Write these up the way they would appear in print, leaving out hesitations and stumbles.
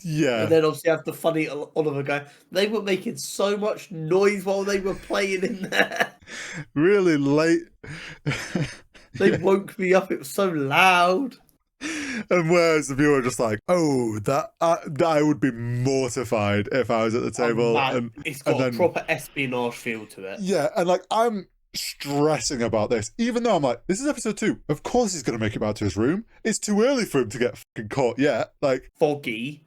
Yeah. And then obviously have the funny Oliver guy. They were making so much noise while they were playing in there. Really late. They woke me up. It was so loud. And whereas the viewer just like, oh, that I would be mortified if I was at the table, Man, it's and got a then proper espionage feel to it. yeah, and like I'm stressing about this, even though I'm like, this is episode 2. Of course he's gonna make it back to his room. It's too early for him to get fucking caught yet. Like Foggy,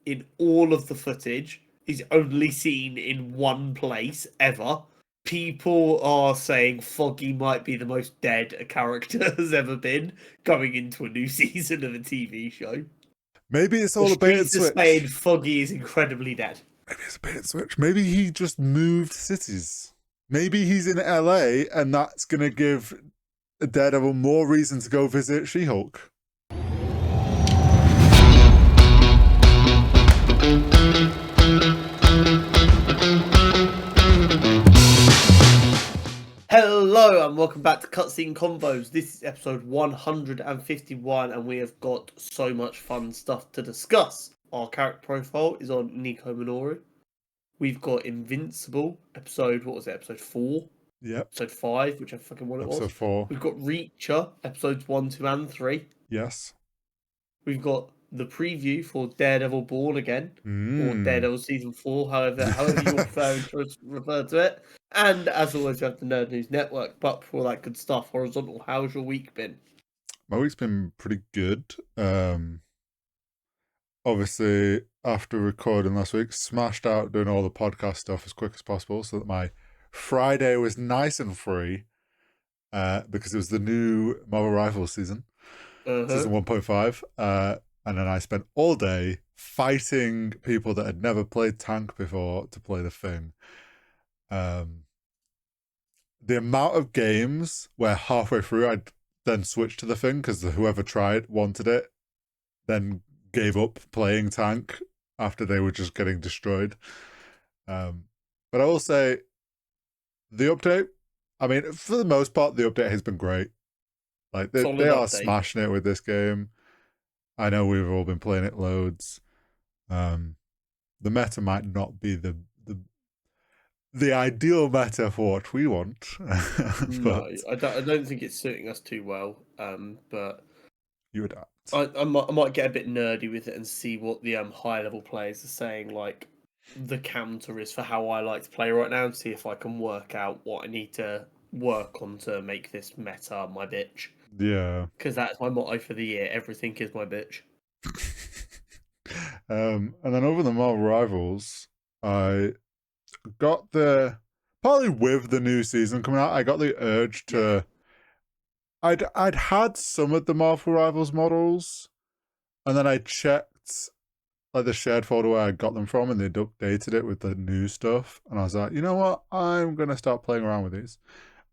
in all of the footage, is only seen in one place ever. People are saying Foggy might be the most dead a character has ever been going into a new season of a TV show. maybe it's The all a bait and streets are saying switch. Foggy is incredibly dead. Maybe it's a bait and switch. Maybe he just moved cities. Maybe he's in LA, and that's gonna give Daredevil more reason to go visit She-Hulk. Hello and welcome back to Cutscene Combos. This is episode 151 and we have got so much fun stuff to discuss. Our character profile is on Nico Minoru. We've got Invincible, episode 4? Yep. Episode 5, whichever fucking one it was. Episode 4. We've got Reacher, episodes 1, 2 and 3. Yes. We've got the preview for Daredevil Born Again, or Daredevil Season 4, however you're preferring to refer to it. And as always, we have the Nerd News Network. But for all that good stuff, Horizontal, how's your week been? My week's been pretty good. Obviously, after recording last week, smashed out doing all the podcast stuff as quick as possible so that my Friday was nice and free because it was the new Marvel Rivals season, season 1.5. And then I spent all day fighting people that had never played Tank before to play the thing. The amount of games where halfway through I'd then switched to the thing because whoever tried wanted it, then gave up playing Tank after they were just getting destroyed. But I will say, the update, I mean, for the most part, the update has been great. Like they are smashing it with this game. I know we've all been playing it loads. The meta might not be the ideal meta for what we want. But no, I don't think it's suiting us too well. But you adapt. I might get a bit nerdy with it and see what the high level players are saying. Like the counter is for how I like to play right now, and see if I can work out what I need to work on to make this meta my bitch. Yeah, because that's my motto for the year. Everything is my bitch. And then over the Marvel Rivals, I got partly with the new season coming out, I got the urge to. I'd had some of the Marvel Rivals models, and then I checked like the shared folder where I got them from, and they'd updated it with the new stuff, and I was like, you know what, I'm gonna start playing around with these,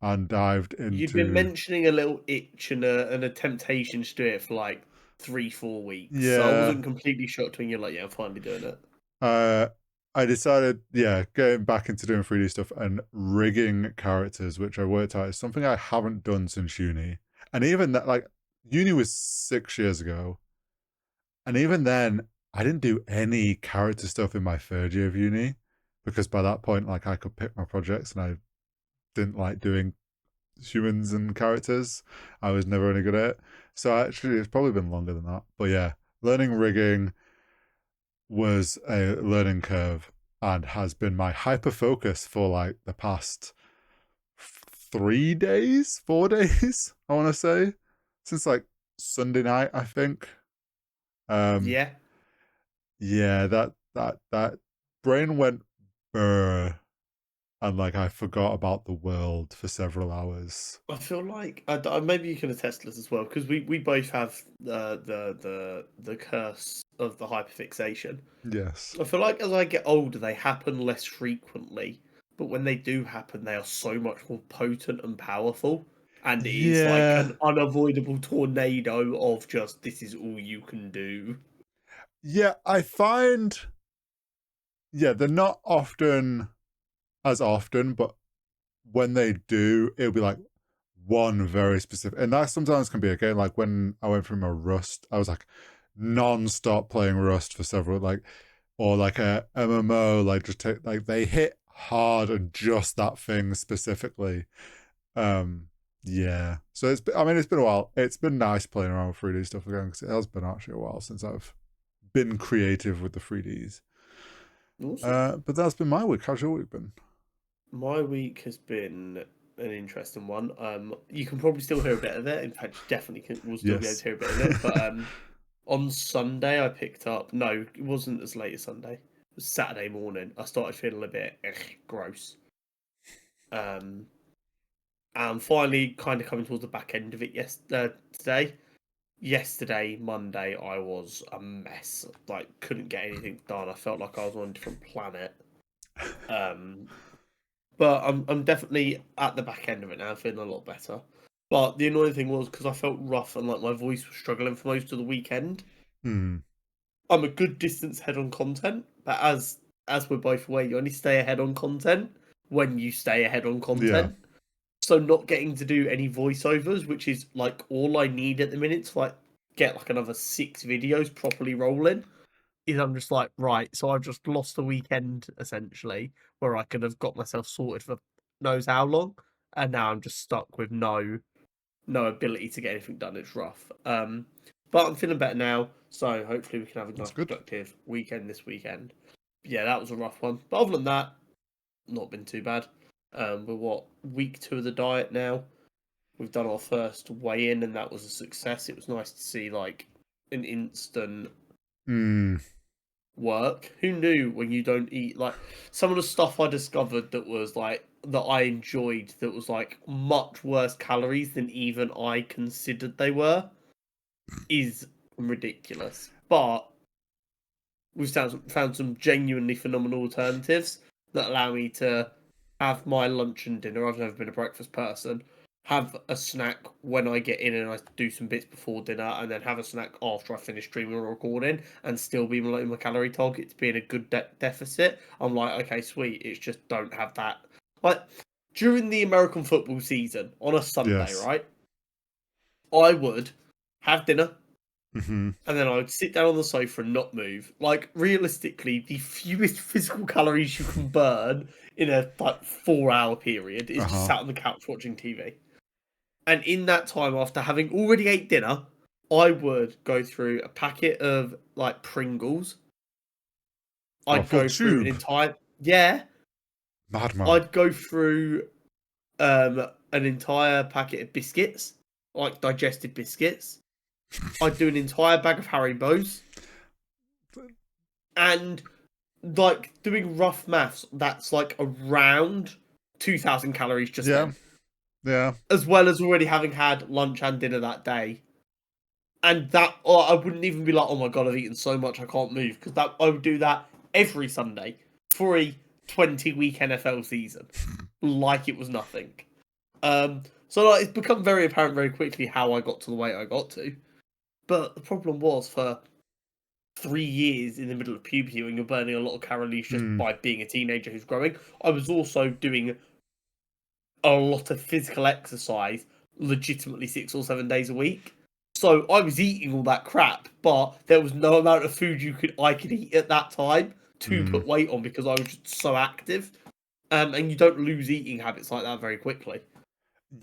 and dived into. You've been mentioning a little itch and a temptation to do it for like 3-4 weeks. Yeah, so I wasn't completely shocked when you're like, yeah, I'm finally doing it. I decided, getting back into doing 3D stuff and rigging characters, which I worked out is something I haven't done since uni. And even that, like, uni was 6 years ago. And even then, I didn't do any character stuff in my third year of uni, because by that point, like, I could pick my projects and I didn't like doing humans and characters. I was never any good at it. So actually, it's probably been longer than that. But yeah, learning rigging was a learning curve and has been my hyper focus for like the past 4 days, I want to say, since like Sunday night, I think. Yeah, that brain went brr, and like I forgot about the world for several hours. I feel like maybe you can attest to this as well, because we both have the curse of the hyperfixation. Yes. I feel like as I get older, they happen less frequently, but when they do happen, they are so much more potent and powerful. And it's like an unavoidable tornado of just, this is all you can do. Yeah, I find, they're not as often, but when they do, it'll be like one very specific, and that sometimes can be okay. Like when I went through my Rust, I was like, non-stop playing Rust for several or like a MMO, like just take like they hit hard on just that thing specifically. Yeah. So it's been a while. It's been nice playing around with 3D stuff again because it has been actually a while since I've been creative with the 3Ds. Awesome. But that's been my week. How's your week been? My week has been an interesting one. You can probably still hear a bit of it. In fact, you definitely will still be able to Yes. hear a bit of it. But on Sunday, I picked up. No, it wasn't as late as Sunday. It was Saturday morning. I started feeling a bit gross. Um, and finally, kind of coming towards the back end of it. Today. Yesterday, Monday, I was a mess. Like, couldn't get anything done. I felt like I was on a different planet. Um, but I'm definitely at the back end of it now, feeling a lot better. But the annoying thing was because I felt rough and like my voice was struggling for most of the weekend. Hmm. I'm a good distance ahead on content, but as we're both aware, you only stay ahead on content when you stay ahead on Yeah. content. So not getting to do any voiceovers, which is like all I need at the minute to like get like another 6 videos properly rolling, is I'm just like, right, so I've just lost the weekend essentially, where I could have got myself sorted for knows how long, and now I'm just stuck with no ability to get anything done. It's rough. But I'm feeling better now, so hopefully we can have a That's nice good. productive weekend this weekend. Yeah, that was a rough one. But other than that, not been too bad. We're what, week 2 of the diet now. We've done our first weigh in, and that was a success. It was nice to see like an instant Hmm. work. Who knew when you don't eat like some of the stuff I discovered that was like that I enjoyed that was like much worse calories than even I considered they were is ridiculous. But we've found some genuinely phenomenal alternatives that allow me to have my lunch and dinner. I've never been a breakfast person. Have a snack when I get in and I do some bits before dinner, and then have a snack after I finish streaming or recording, and still be below my calorie target to be in a good deficit. I'm like, okay, sweet. It's just don't have that. Like during the American football season on a Sunday, Yes. right? I would have dinner, Hmm. and then I would sit down on the sofa and not move. Like realistically, the fewest physical calories you can burn in a like 4 hour period is just Uh-huh. sat on the couch watching TV. And in that time, after having already ate dinner, I would go through a packet of like Pringles. Oh, I'd full go through an tube. entire yeah. Madman. I'd go through an entire packet of biscuits, like digested biscuits. I'd do an entire bag of Haribos, and like doing rough maths, that's like around 2,000 calories just Yeah. then, Yeah. as well as already having had lunch and dinner that day. And that, or I wouldn't even be like, oh my god, I've eaten so much I can't move, because that I would do that every Sunday for a 20-week NFL season, like it was nothing. So like, it's become very apparent very quickly how I got to the weight I got to. But the problem was for 3 years in the middle of puberty when you're burning a lot of calories just Hmm. by being a teenager who's growing, I was also doing a lot of physical exercise legitimately 6 or 7 days a week. So I was eating all that crap, but there was no amount of food I could eat at that time to Hmm. put weight on because I was just so active. And you don't lose eating habits like that very quickly.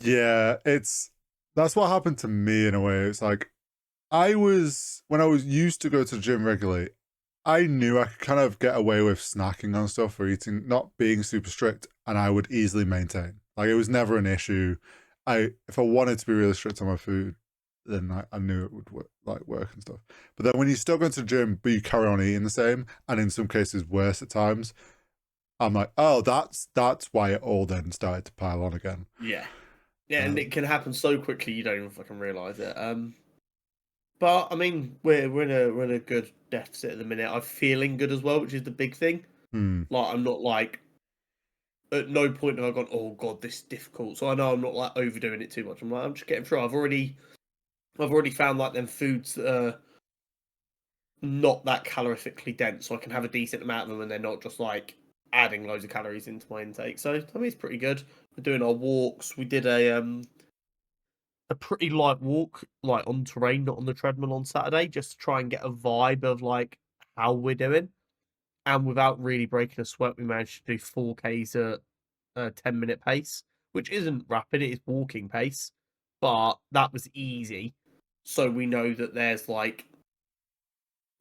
Yeah, that's what happened to me in a way. It's like when I was used to go to the gym regularly, I knew I could kind of get away with snacking on stuff or eating, not being super strict, and I would easily maintain. Like it was never an issue. If I wanted to be really strict on my food, then I knew it would work and stuff. But then when you still go to the gym, but you carry on eating the same, and in some cases worse at times, I'm like, oh, that's why it all then started to pile on again. Yeah. Yeah, and it Um, can happen so quickly you don't even fucking realise it. But I mean, we're in a good deficit at the minute. I'm feeling good as well, which is the big thing. hmm, Like I'm not like at no point have I gone, oh god, this is difficult. So I know I'm not like overdoing it too much. I'm like, I'm just getting through. I've already found like them foods that are not that calorifically dense, so I can have a decent amount of them, and they're not just like adding loads of calories into my intake. So I mean, it's pretty good. We're doing our walks. We did a pretty light walk, like on terrain, not on the treadmill on Saturday, just to try and get a vibe of like how we're doing. And without really breaking a sweat, we managed to do 4Ks at a 10-minute pace, which isn't rapid, it is walking pace, but that was easy. So we know that there's like,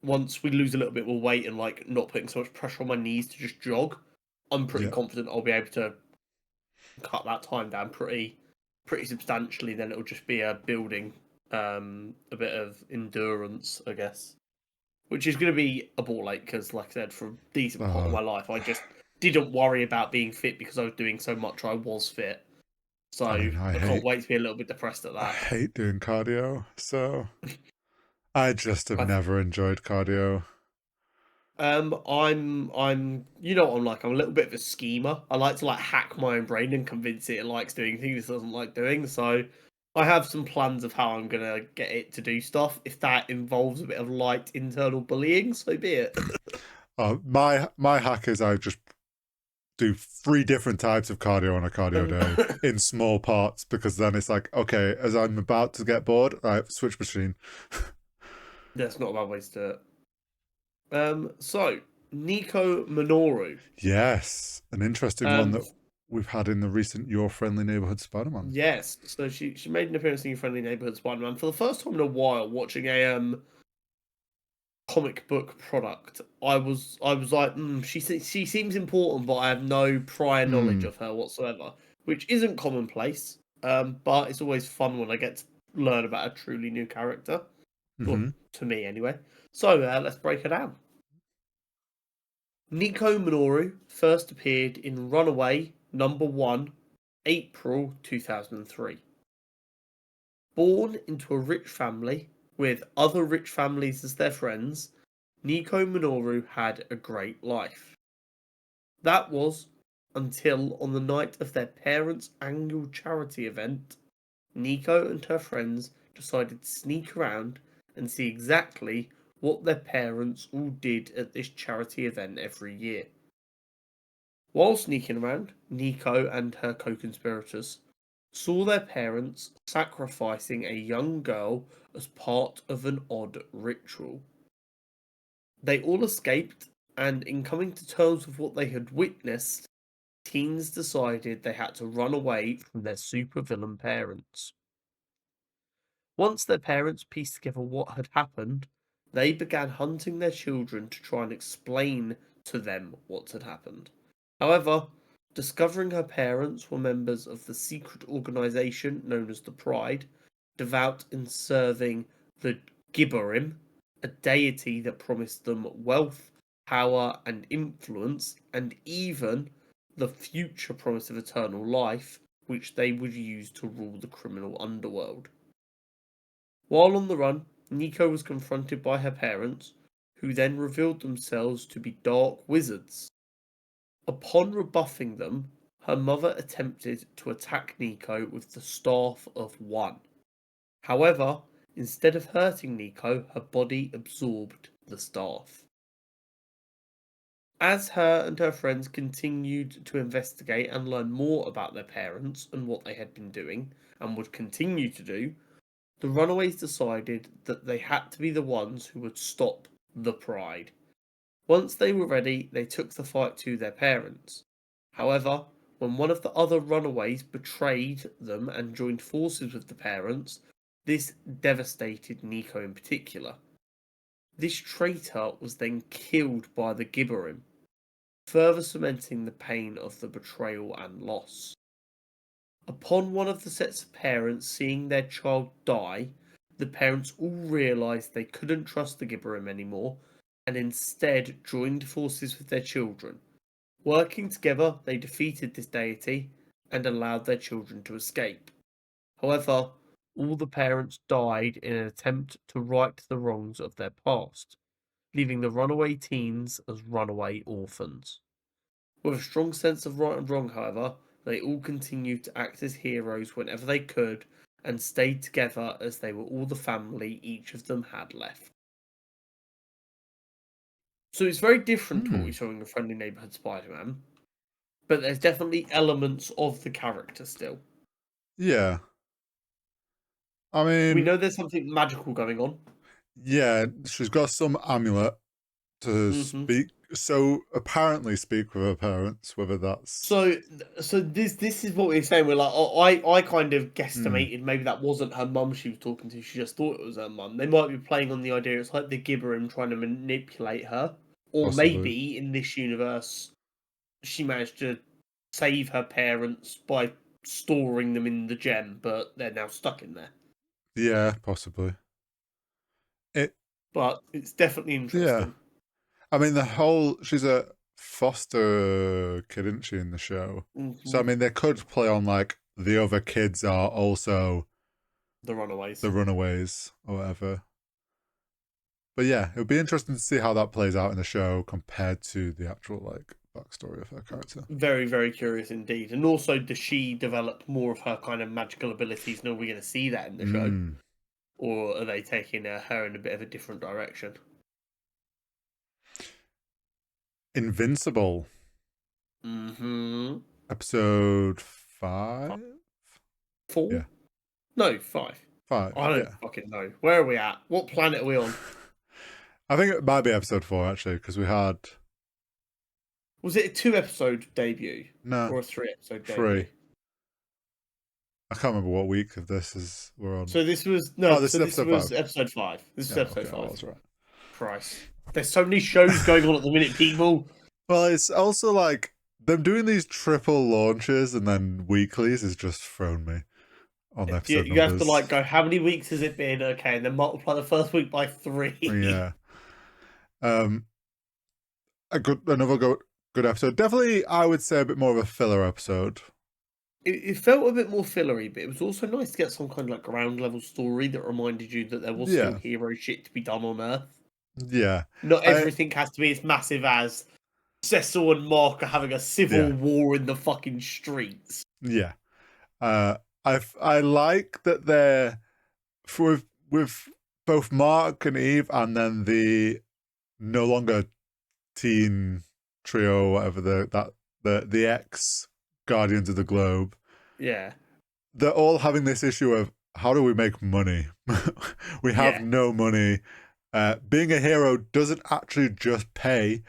once we lose a little bit more weight and like not putting so much pressure on my knees to just jog, I'm pretty Yeah. confident I'll be able to cut that time down pretty substantially. Then it'll just be a building a bit of endurance, I guess, which is going to be a ball ache because, like I said, for a decent part of my life, I just didn't worry about being fit because I was doing so much. I was fit, so I mean, I can't wait to be a little bit depressed at I that. hate doing cardio, so I just have I th- never enjoyed cardio. I'm, you know what I'm like. I'm a little bit of a schemer. I like to like hack my own brain and convince it likes doing things it doesn't like doing. So I have some plans of how I'm gonna get it to do stuff. If that involves a bit of light internal bullying, so be it. My hack is I just do 3 different types of cardio on a cardio Um, day in small parts, because then it's like, okay, as I'm about to get bored, I switch machine. that's not a bad way to do it. So Nico Minoru. Yes, an interesting one Um, that we've had in the recent Your Friendly Neighborhood Spider-Man. yes. So she made an appearance in Your Friendly Neighborhood Spider-Man for the first time in a while. Watching a comic book product, I was like, she seems important, but I have no prior knowledge Hmm. of her whatsoever, which isn't commonplace. But it's always fun when I get to learn about a truly new character, or Mm-hmm. to me anyway. So let's break her down. Nico Minoru first appeared in Runaway #1, April 2003. Born into a rich family with other rich families as their friends, Nico Minoru had a great life. That was until on the night of their parents' annual charity event, Nico and her friends decided to sneak around and see exactly what their parents all did at this charity event every year. While sneaking around, Nico and her co-conspirators saw their parents sacrificing a young girl as part of an odd ritual. They all escaped, and in coming to terms with what they had witnessed, teens decided they had to run away from their supervillain parents. Once their parents pieced together what had happened, they began hunting their children to try and explain to them what had happened. However, discovering her parents were members of the secret organization known as the Pride, devout in serving the Gibborim, a deity that promised them wealth, power, and influence, and even the future promise of eternal life, which they would use to rule the criminal underworld. While on the run, Nico was confronted by her parents, who then revealed themselves to be dark wizards. Upon rebuffing them, her mother attempted to attack Nico with the Staff of One. However, instead of hurting Nico, her body absorbed the staff. As her and her friends continued to investigate and learn more about their parents and what they had been doing and would continue to do, the runaways decided that they had to be the ones who would stop the Pride. Once they were ready, they took the fight to their parents. However, when one of the other runaways betrayed them and joined forces with the parents, this devastated Nico in particular. This traitor was then killed by the Gibborim, further cementing the pain of the betrayal and loss. Upon one of the sets of parents seeing their child die, the parents all realised they couldn't trust the Gibborim anymore and instead joined forces with their children. Working together, they defeated this deity and allowed their children to escape. However, all the parents died in an attempt to right the wrongs of their past, leaving the runaway teens as runaway orphans. With a strong sense of right and wrong, however, they all continued to act as heroes whenever they could and stayed together as they were all the family each of them had left. So it's very different to what we Hmm. saw in the Friendly Neighborhood Spider-Man, but there's definitely elements of the character still. Yeah. I We mean, know there's something magical going on. yeah, she's got some amulet to Hmm. apparently speak with her parents, whether that's So this is what we're saying. We're like, oh, I kind of hmm, guesstimated maybe that wasn't her mum she was talking to. She just thought it was her mum. They might be playing on the idea it's like the Gibberim trying to manipulate her, or possibly. maybe in this universe she managed to save her parents by storing them in the gem, but they're now stuck in there. Yeah, possibly. It But it's definitely yeah. interesting. I mean, she's a foster kid, isn't she, in the show? So Hmm. I mean, they could play on like the other kids are also The Runaways. the runaways or whatever. But yeah, it would be interesting to see how that plays out in the show compared to the actual like backstory of her character. Very, very curious indeed. And also, does she develop more of her kind of magical abilities? And are we going to see that in the show? Mm. Or are they taking her in a bit of a different direction? Invincible, Mm-hmm. episode 5. Four? Yeah, No, five. 5. I don't Yeah. fucking know. Where are we at? What planet are we on? I think it might be episode 4 actually, because we had Was it a 2 episode debut no or a 3 episode 3. debut? I can't remember what week of this is we're on. So this was Oh, no. this So is this episode was 5. episode 5. This is Yeah, episode okay, I five. was right. Christ, there's so many shows going on at the minute, people. Well, it's also like them doing these triple launches and then weeklies has just thrown me on episode You have to numbers. like go. How many weeks has it been? Okay, and then multiply the first week by 3. Yeah. Um, another good episode. Definitely, I would say a bit more of a filler episode. It felt a bit more fillery, but it was also nice to get some kind of like ground level story that reminded you that there was still Yeah, hero shit to be done on Earth. yeah, Not I everything has to be as massive as Cecil and Mark are having a civil yeah, war in the fucking streets. yeah. Uh, I like that they're with both Mark and Eve, and then the no longer teen trio, whatever the ex Guardians of the Globe. Yeah, They're all having this issue of how do we make money? We have yeah, no money. Being a hero doesn't actually just pay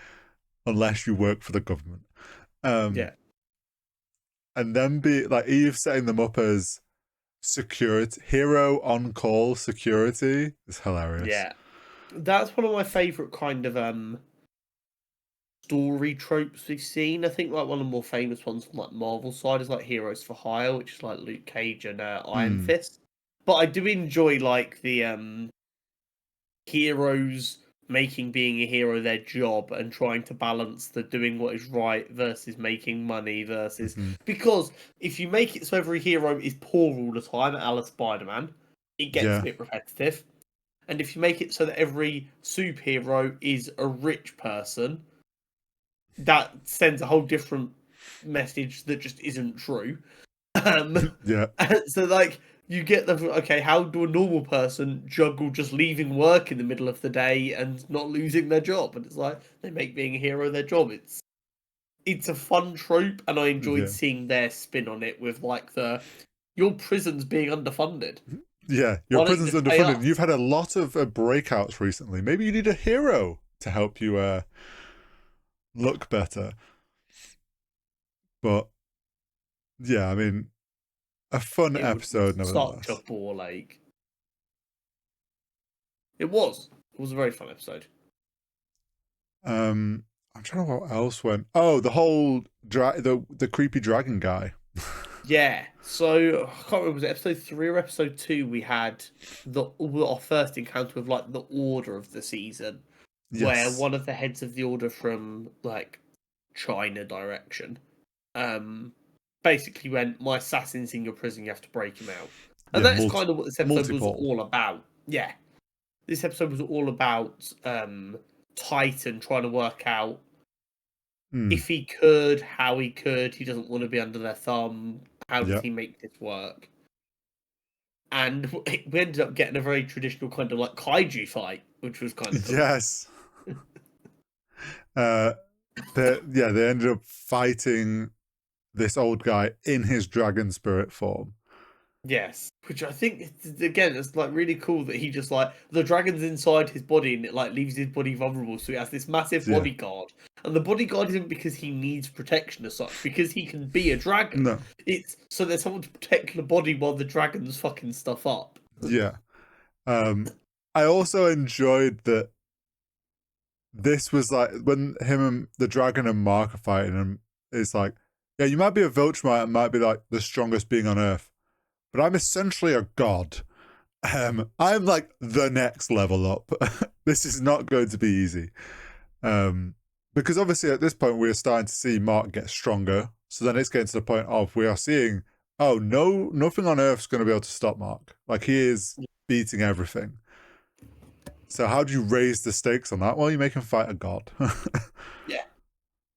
unless you work for the government. Um, yeah, and then be like Eve setting them up as security hero on call security is hilarious. yeah. That's one of my favourite kind of story tropes we've seen. I think like one of the more famous ones from like Marvel side is like Heroes for Hire, which is like Luke Cage and Iron Hmm. Fist. But I do enjoy like the heroes making being a hero their job and trying to balance the doing what is right versus making money versus Mm-hmm. because if you make it so every hero is poor all the time, a la Spider-Man, it gets a Yeah. bit repetitive. And if you make it so that every superhero is a rich person, that sends a whole different message that just isn't true. Um, Yeah. so like you get the okay, how do a normal person juggle just leaving work in the middle of the day and not losing their job? And it's like they make being a hero their job. It's a fun trope, and I enjoyed Yeah. seeing their spin on it with like the your prison's being underfunded. Yeah. Your Why don't you prison's just pay underfunded. You've us? had a lot of breakouts recently. Maybe you need a hero to help you look better. But yeah, I mean, a fun It was episode such a nevertheless. ball ache. It was. It was a very fun episode. I'm trying to know what else went. Oh, the whole the creepy dragon guy. Yeah. So I can't remember was it episode 3 or episode 2 we had our first encounter with like the order of the season, where Yes. one of the heads of the order from like China direction, um, basically went, "My assassin's in your prison. You have to break him out." And Yeah. that's kind of what this episode was Multiple. all about. Yeah, this episode was all about Titan trying to work out Mm. if he could, how he could. He doesn't want to be under their thumb. How does Yeah. he make this work? And we ended up getting a very traditional kind of like kaiju fight, which was kind of cool. Yes. Uh, they ended up fighting this old guy in his dragon spirit form. Yes, which I think again it's like really cool that he just like the dragon's inside his body and it like leaves his body vulnerable, so he has this massive Yeah. bodyguard. And the bodyguard isn't because he needs protection as such, because he can be a dragon. No. It's so there's someone to protect the body while the dragon's fucking stuff up. Yeah. I also enjoyed that this was like when him and the dragon and Mark are fighting, and it's like, yeah, you might be a Viltrumite and might be like the strongest being on Earth, but I'm essentially a god. I'm like the next level up. This is not going to be easy. Because obviously at this point we're starting to see Mark get stronger. So then it's getting to the point of we are seeing, oh no, nothing on Earth's going to be able to stop Mark. Like he is beating everything. So how do you raise the stakes on that? Well, you make him fight a god. Yeah,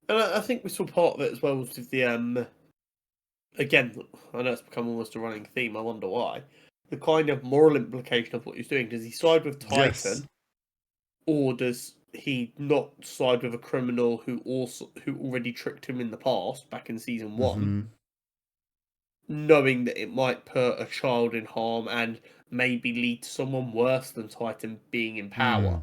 and I think we saw part of it as well with the again. I know it's become almost a running theme. I wonder why. The kind of moral implication of what he's doing. Does he side with Yes. Titan, or does he not side with a criminal who already tricked him in the past, back in season 1, Mm-hmm. knowing that it might put a child in harm and maybe lead to someone worse than Titan being in power?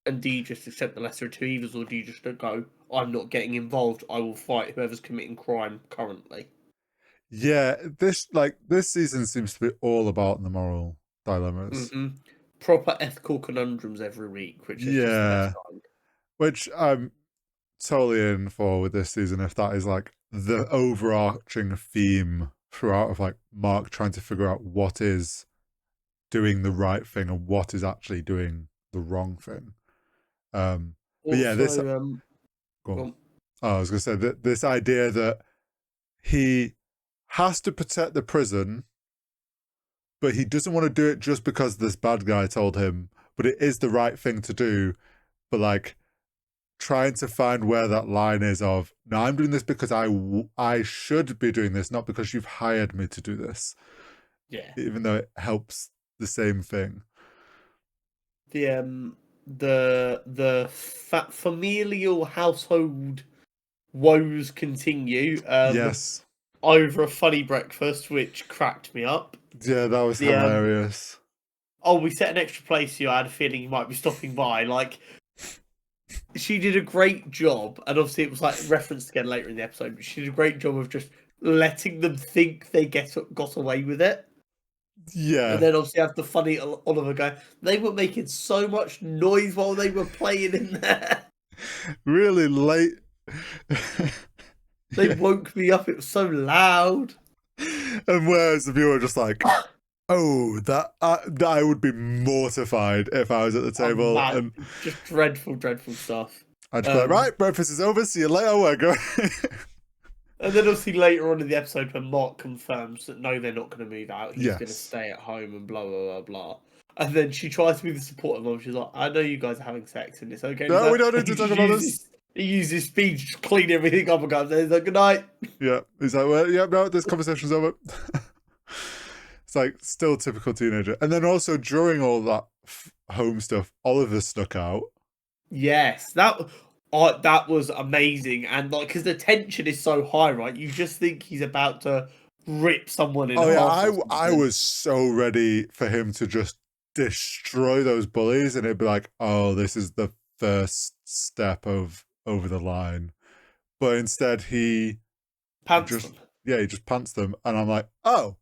And do you just accept the lesser of two evils, or do you just go, I'm not getting involved, I will fight whoever's committing crime currently? Yeah, this season seems to be all about the moral dilemmas. Hmm. Proper ethical conundrums every week, which is just the best Yeah, kind. which I'm totally in for with this season if that is like the overarching theme throughout of like Mark trying to figure out what is doing the right thing and what is actually doing the wrong thing. But yeah, this Also, go on. well, Oh, I was gonna say that this idea that he has to protect the prison, but he doesn't want to do it just because this bad guy told him, but it is the right thing to do. But like trying to find where that line is of, no, I'm doing this because I should be doing this, not because you've hired me to do this, yeah. even though it helps the same thing. The familial household woes continue Yes. over a funny breakfast, which cracked me up. Yeah, that was The hilarious. oh, we set an extra place here. I had a feeling you might be stopping by. Like, she did a great job, and obviously it was like referenced again later in the episode. But she did a great job of just letting them think they got away with it. And Yeah. then obviously have the funny Oliver guy. They were making so much noise while they were playing in there. Really late. They Yeah. woke me up. It was so loud. And whereas the viewer just like, oh, that I would be mortified if I was at the I'm table mad. and Just dreadful, dreadful stuff. I'd just be like, right, breakfast is over. See you later. We're going. And then obviously later on in the episode when Mark confirms that no, they're not going to move out. He's going to Yes. stay at home and blah, blah, blah, blah. And then she tries to be the supportive mom. She's like, I know you guys are having sex and it's okay. No, we don't And need to talk about this. he uses speech to clean everything up and goes, he's like, good night. Yeah. He's like, well, yeah, no, this conversation's over. It's like still typical teenager. And then also during all that home stuff, Oliver stuck out. Yes, that was amazing. And like, because the tension is so high, right? You just think he's about to rip someone in Oh yeah, half or I something. was so ready for him to just destroy those bullies, and it'd be like, oh, this is the first step of over the line. But instead, he Pants just them. he just pants them, and I'm like, oh,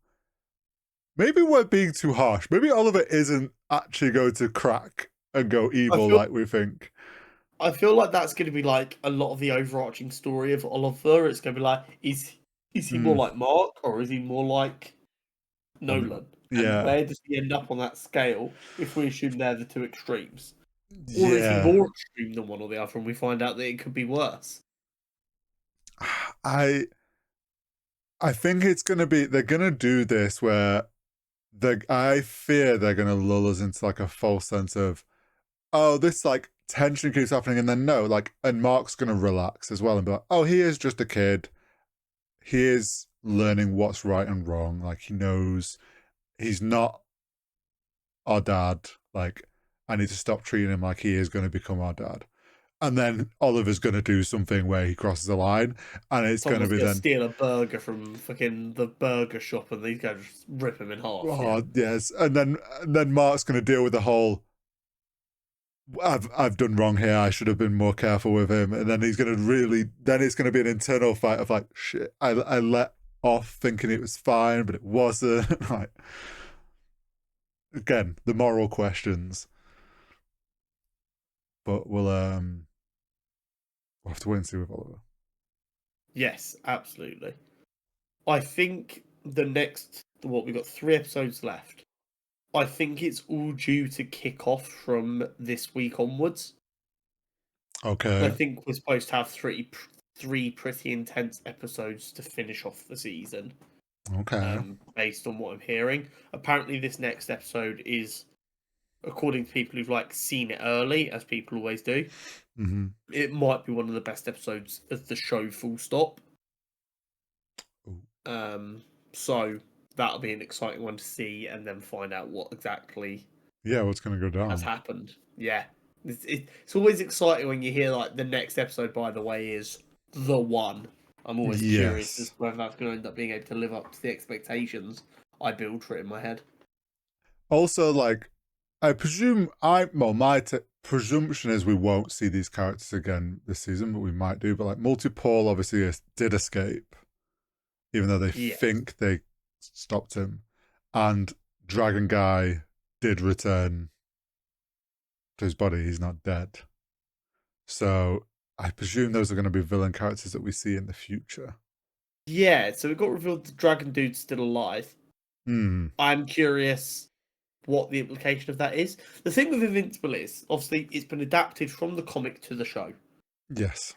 maybe we're being too harsh. Maybe Oliver isn't actually going to crack and go I evil feel like we think. I feel like that's going to be like a lot of the overarching story of Oliver. It's going to be like, is he more Mm, like Mark or is he more like Nolan? And yeah, where does he end up on that scale if we assume they're the two extremes? Or is he yeah. more extreme than one or the other and we find out that it could be worse? I I think it's gonna be they're gonna do this where I fear they're gonna lull us into like a false sense of, oh, this like tension keeps happening, and then no, like, and Mark's gonna relax as well and be like, oh, he is just a kid. He is learning what's right and wrong. Like he knows he's not our dad. Like I need to stop treating him like he is going to become our dad. and then Oliver's going to do something where he crosses the line, and it's going to Someone's be gonna then, steal a burger from fucking the burger shop, and these guys just rip him in half. Yeah. oh yes, and then Mark's going to deal with the whole. I've done wrong here. I should have been more careful with him, and then he's going to really. Then it's going to be an internal fight of like, shit. I let off thinking it was fine, but it wasn't. Like, again, the moral questions. But we'll have to wait and see with Oliver. Yes, absolutely. I think the next we've got 3 episodes left. I think it's all due to kick off from this week onwards. Okay. I think we're supposed to have three pretty intense episodes to finish off the season. Okay. Based on what I'm hearing. Apparently, this next episode is, according to people who've seen it early, as people always do, Mm-hmm. it might be one of the best episodes of the show. Full stop. So that'll be an exciting one to see, and then find out what exactly what's going to go down? has happened. Yeah, it's always exciting when you hear the next episode. By the way, is the one. I'm always curious as to whether that's going to end up being able to live up to the expectations I build for it in my head. Also, I presume my presumption is we won't see these characters again this season, but we might do. But Multi-Paul obviously did escape, even though they think they stopped him, and Dragon Guy did return to his body. He's not dead. So I presume those are going to be villain characters that we see in the future. Yeah, so it got revealed the Dragon Dude's still alive. I'm curious what the implication of that is. The thing with Invincible is, obviously, it's been adapted from the comic to the show. Yes.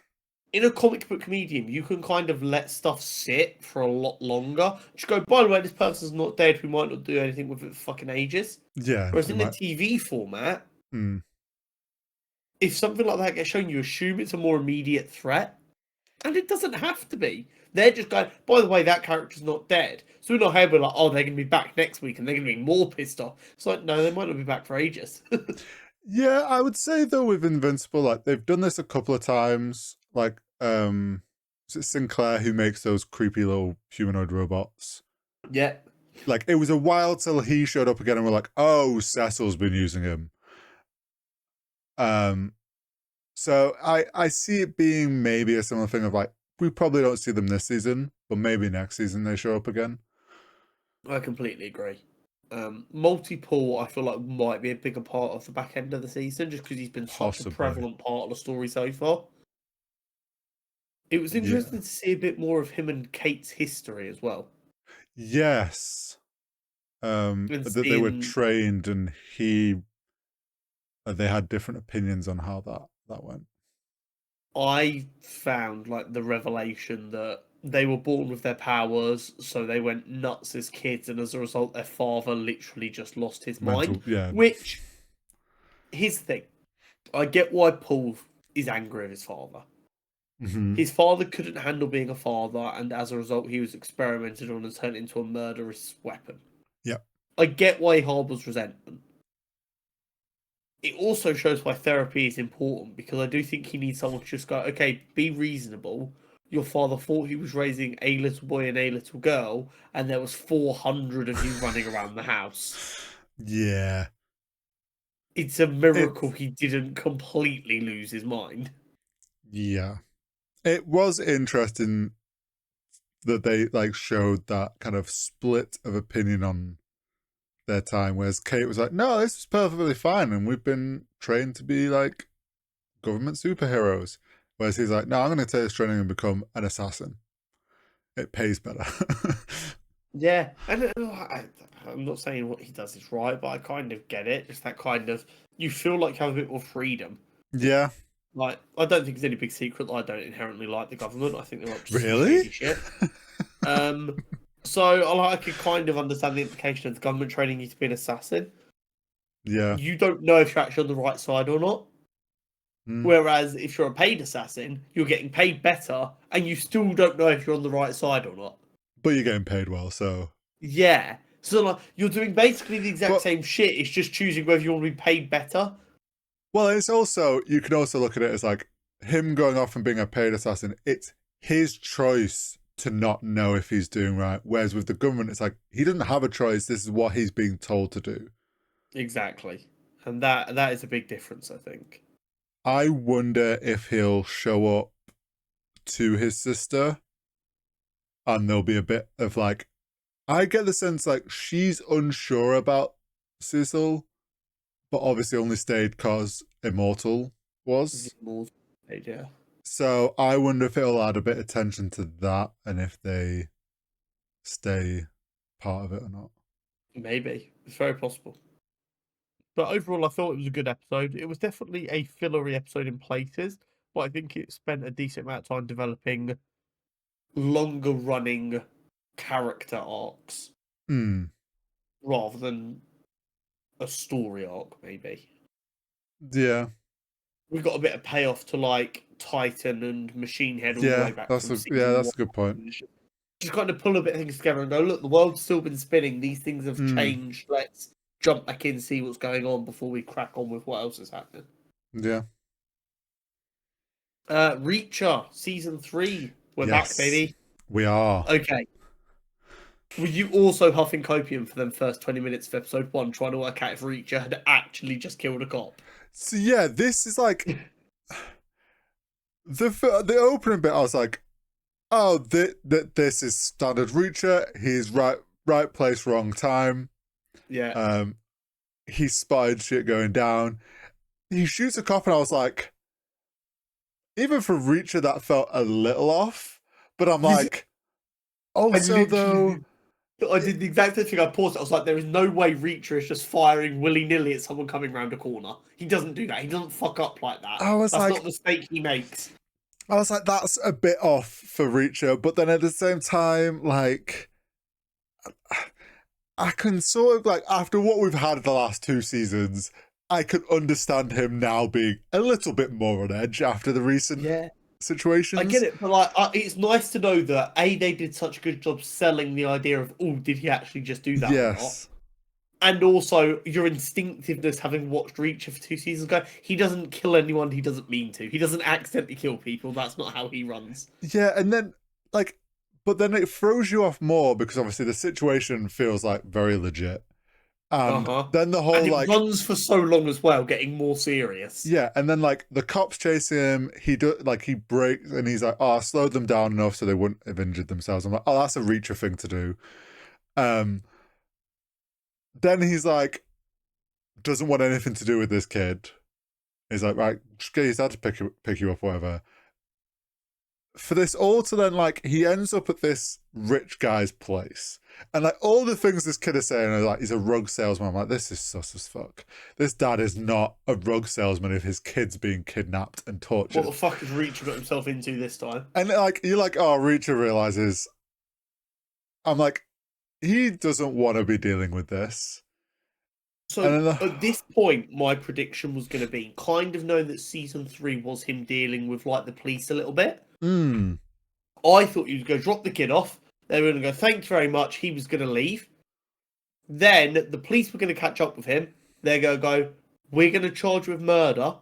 In a comic book medium, you can kind of let stuff sit for a lot longer. Just go, by the way, this person's not dead, we might not do anything with it for fucking ages. Yeah. Whereas in the TV format, if something like that gets shown, you assume it's a more immediate threat. And it doesn't have to be. They're just going, by the way, that character's not dead. So we're not here, we're like, oh, they're going to be back next week and they're going to be more pissed off. It's like, no, they might not be back for ages. Yeah, I would say, though, with Invincible, they've done this a couple of times. Is it Sinclair who makes those creepy little humanoid robots? Yeah. It was a while till he showed up again and we're like, oh, Cecil's been using him. So I see it being maybe a similar thing of we probably don't see them this season, but maybe next season they show up again. I completely agree. Multi-Paul, I feel like, might be a bigger part of the back end of the season just because he's been such a prevalent part of the story so far. It was interesting to see a bit more of him and Kate's history as well. Yes. That they were trained and they had different opinions on how that went. I found the revelation that they were born with their powers, so they went nuts as kids, and as a result, their father literally just lost his mind. Yeah. Which, here's the thing. I get why Paul is angry at his father. Mm-hmm. His father couldn't handle being a father, and as a result, he was experimented on and turned into a murderous weapon. Yep. I get why he harbours resentment. It also shows why therapy is important, because I do think he needs someone to just go, okay, be reasonable. Your father thought he was raising a little boy and a little girl, and there was 400 of you running around the house. Yeah. It's a miracle he didn't completely lose his mind. Yeah. It was interesting that they showed that kind of split of opinion on their time, whereas Kate was like, no, this is perfectly fine, and we've been trained to be government superheroes. Whereas he's like, no, I'm going to take this training and become an assassin. It pays better. Yeah, and I'm not saying what he does is right, but I kind of get it. Just that kind of, you feel like you have a bit more freedom. Yeah. I don't think it's any big secret that I don't inherently like the government. I think they're up to really shit. So I could kind of understand the implication of the government training you to be an assassin. Yeah. You don't know if you're actually on the right side or not. Whereas if you're a paid assassin, you're getting paid better, and you still don't know if you're on the right side or not. But you're getting paid well, so... Yeah. So you're doing basically the exact same shit, it's just choosing whether you want to be paid better. Well, it's also... You can also look at it as him going off and being a paid assassin, it's his choice to not know if he's doing right. Whereas with the government, it's like he doesn't have a choice. This is what he's being told to do. Exactly. And that is a big difference, I think. I wonder if he'll show up to his sister and there'll be a bit of like, I get the sense like she's unsure about Cecil, but obviously only stayed because Immortal was. Yeah. So I wonder if it'll add a bit of tension to that and if they stay part of it or not. Maybe. It's very possible. But overall, I thought it was a good episode. It was definitely a fillery episode in places, but I think it spent a decent amount of time developing longer running character arcs rather than a story arc, maybe. Yeah. We got a bit of payoff to like Titan and Machine Head all the way back that's from that's one. a good point. Just kind of pull a bit of things together and go, look, the world's still been spinning. These things have changed. Let's jump back in, see what's going on before we crack on with what else is happening. Yeah. Reacher season 3. We're back, baby. We are. Okay. Were you also huffing copium for them first 20 minutes of episode 1, trying to work out if Reacher had actually just killed a cop? So yeah, this is like the opening bit. I was like, oh, this is standard Reacher. He's right place, wrong time. Yeah. He spotted shit going down. He shoots a cop, and I was like, even for Reacher, that felt a little off. But I'm like, also though, I did the exact same thing. I paused it. I was like, there is no way Reacher is just firing willy-nilly at someone coming around a corner. He doesn't do that. He doesn't fuck up like that. That's not a mistake he makes. I was like, that's a bit off for Reacher. But then at the same time, like, I can sort of, like, after what we've had the last 2 seasons, I could understand him now being a little bit more on edge after the recent situations. I get it, but like, it's nice to know that they did such a good job selling the idea of, oh, did he actually just do that or not? And also your instinctiveness, having watched Reacher for 2 seasons ago, he doesn't kill anyone he doesn't mean to. He doesn't accidentally kill people. That's not how he runs. Yeah, and then like, but then it throws you off more because obviously the situation feels like very legit. And then the whole, and it like, runs for so long as well, getting more serious. Yeah, and then like the cops chasing him, he breaks and he's like, "Oh, I slowed them down enough so they wouldn't have injured themselves." I'm like, "Oh, that's a Reacher thing to do." Then he's like, doesn't want anything to do with this kid. He's like, "Right, just get his dad to pick you up, whatever." For this all to then, like, he ends up at this rich guy's place. And like all the things this kid is saying are like, he's a rug salesman. I'm like, this is sus as fuck. This dad is not a rug salesman if his kid's being kidnapped and tortured. What the fuck has Reacher got himself into this time? And like, you're like, oh, Reacher realizes. I'm like, he doesn't want to be dealing with this. So at this point, my prediction was going to be kind of knowing that season 3 was him dealing with like the police a little bit. I thought he was going to drop the kid off. They were going to go, thank you very much. He was going to leave. Then the police were going to catch up with him. They're going to go, we're going to charge you with murder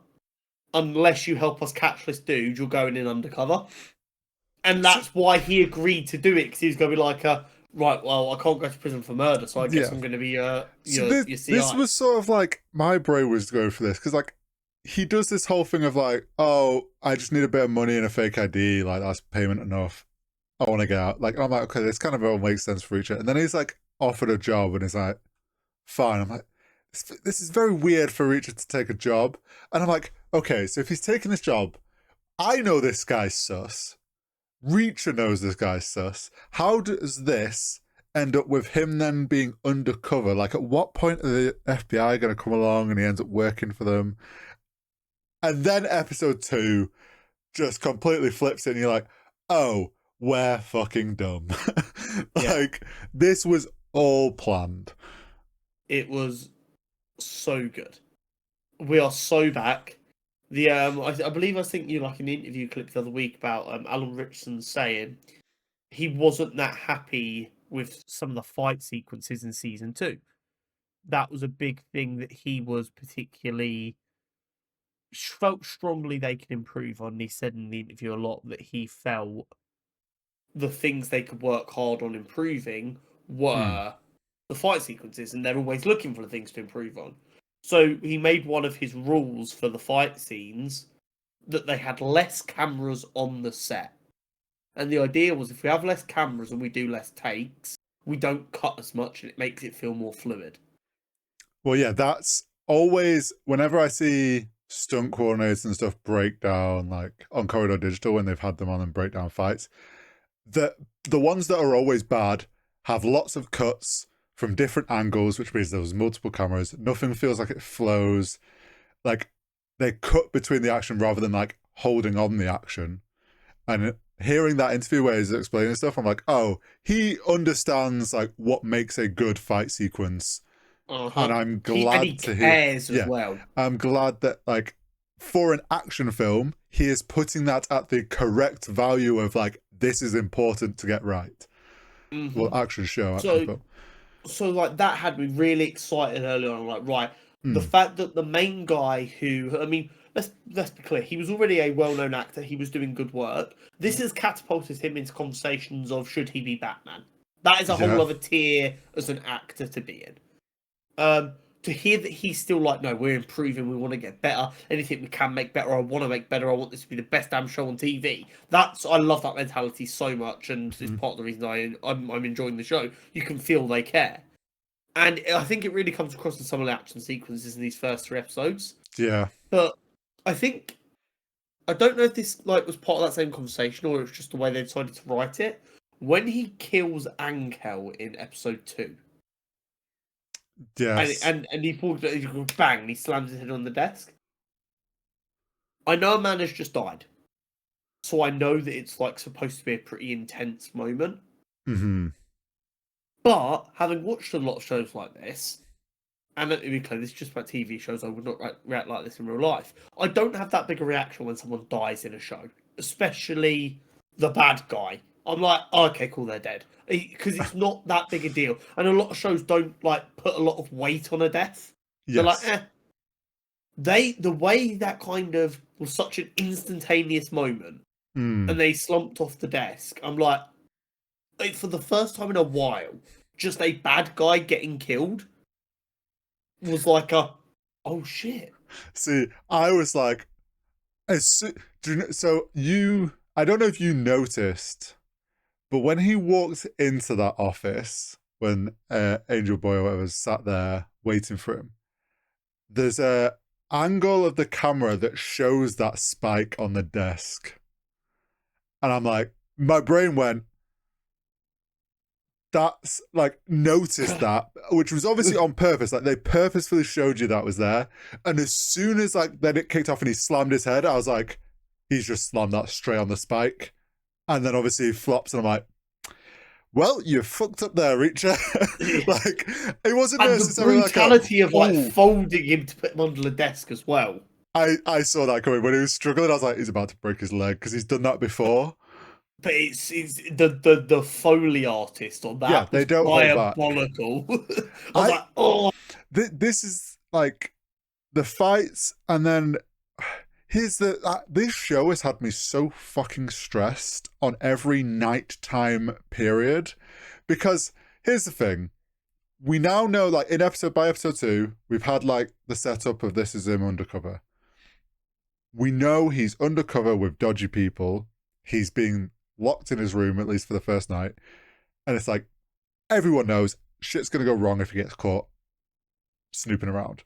unless you help us catch this dude. You're going in undercover. And that's why he agreed to do it, because he was going to be like, right, well, I can't go to prison for murder, so I guess I'm going to be your CI. This was sort of like, my brain was going for this, because like, he does this whole thing of like, oh, I just need a bit of money and a fake ID, like that's payment enough. I want to get out. Like, I'm like, okay, this kind of all makes sense for Reacher. And then he's like offered a job and he's like, fine. I'm like, this is very weird for Reacher to take a job. And I'm like, okay, so if he's taking this job, I know this guy's sus. Reacher knows this guy's sus. How does this end up with him then being undercover? Like, at what point are the FBI going to come along and he ends up working for them? And then episode 2 just completely flips it and you're like, oh, we're fucking dumb. Like, this was all planned. It was so good. We are so back. The I believe I sent you like an interview clip the other week about Alan Richardson saying he wasn't that happy with some of the fight sequences in season 2. That was a big thing that he was particularly felt strongly they can improve on. He said in the interview a lot that he felt the things they could work hard on improving were the fight sequences, and they're always looking for the things to improve on. So he made one of his rules for the fight scenes that they had less cameras on the set. And the idea was if we have less cameras and we do less takes, we don't cut as much and it makes it feel more fluid. Well, yeah, that's always, whenever I see stunt coordinators and stuff break down, like on Corridor Digital when they've had them on and break down fights, the ones that are always bad have lots of cuts from different angles, which means there's multiple cameras. Nothing feels like it flows. Like they cut between the action rather than like holding on the action. And hearing that interview where he's explaining stuff, I'm like, oh, he understands like what makes a good fight sequence. And I'm glad to hear. Cares as well. I'm glad that like for an action film, he is putting that at the correct value of like this is important to get right. Well, action show, action film. So like that had me really excited early on. I'm like, right, the fact that the main guy who, I mean, let's be clear, he was already a well-known actor. He was doing good work. This has catapulted him into conversations of should he be Batman. That is a whole other tier as an actor to be in. To hear that he's still like, no, we're improving, we want to get better. Anything we can make better, I want to make better. I want this to be the best damn show on TV. I love that mentality so much, and it's part of the reason I'm enjoying the show. You can feel they care, and I think it really comes across in some of the action sequences in these first 3 episodes. Yeah, but I don't know if this like was part of that same conversation or it was just the way they decided to write it. When he kills Angel in episode 2. yes, And he pulls it, he goes bang, and he slams his head on the desk. I know a man has just died, so I know that it's like supposed to be a pretty intense moment. But having watched a lot of shows like this, and let me be clear, this is just about TV shows. I would not react like this in real life. I don't have that big a reaction when someone dies in a show, especially the bad guy. I'm like, oh, okay, cool, they're dead. Because it's not that big a deal. And a lot of shows don't like put a lot of weight on a death. yes. They're like, the way that kind of was such an instantaneous moment, and they slumped off the desk, I'm like, for the first time in a while, just a bad guy getting killed was like oh shit. See, I was like, so I don't know if you noticed, but when he walked into that office, when Angel Boy or whatever sat there waiting for him, there's a angle of the camera that shows that spike on the desk. And I'm like, my brain went, that's like, noticed that, which was obviously on purpose. Like they purposefully showed you that was there. And as soon as like then it kicked off and he slammed his head, I was like, he's just slammed that straight on the spike. And then obviously he flops, and I'm like, well, you fucked up there, Reacher. Like it wasn't and necessarily the brutality like of like folding him to put him under the desk as well. I saw that coming when he was struggling. I was like, he's about to break his leg because he's done that before. But it's the Foley artist on that. Yeah, they don't hold back. Diabolical. I was like, oh. This is like the fights, and then this show has had me so fucking stressed on every nighttime period, because here's the thing. We now know, like in by episode 2, we've had like the setup of this is him undercover. We know he's undercover with dodgy people. He's being locked in his room, at least for the first night. And it's like, everyone knows shit's going to go wrong if he gets caught snooping around.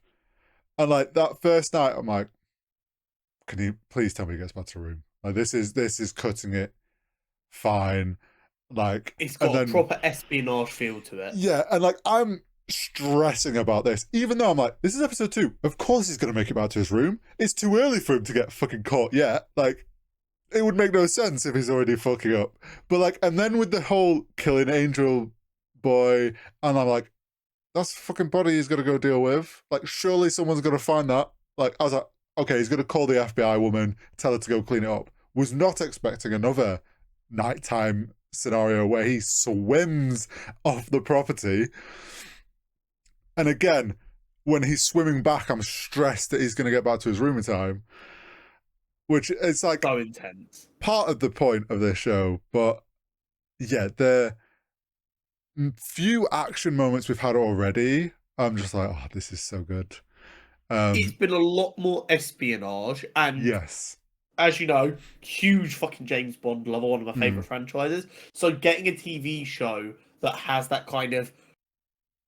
And like that first night, I'm like, can you please tell me he gets back to the room? Like this is cutting it fine. Like it's got a proper espionage feel to it. Yeah, and like I'm stressing about this, even though I'm like, this is episode 2. Of course he's going to make it back to his room. It's too early for him to get fucking caught yet. Like, it would make no sense if he's already fucking up. But like, and then with the whole killing Angel Boy, and I'm like, that's the fucking body he's going to go deal with. Like, surely someone's going to find that. Like, I was like, okay, he's going to call the FBI woman, tell her to go clean it up. Was not expecting another nighttime scenario where he swims off the property. And again, when he's swimming back, I'm stressed that he's going to get back to his room in time. Which is like So intense. part of the point of this show, but yeah, the few action moments we've had already, I'm just like, oh, this is so good. It's been a lot more espionage, and Yes. as you know, huge fucking James Bond lover, one of my Mm. favorite franchises. So getting a TV show that has that kind of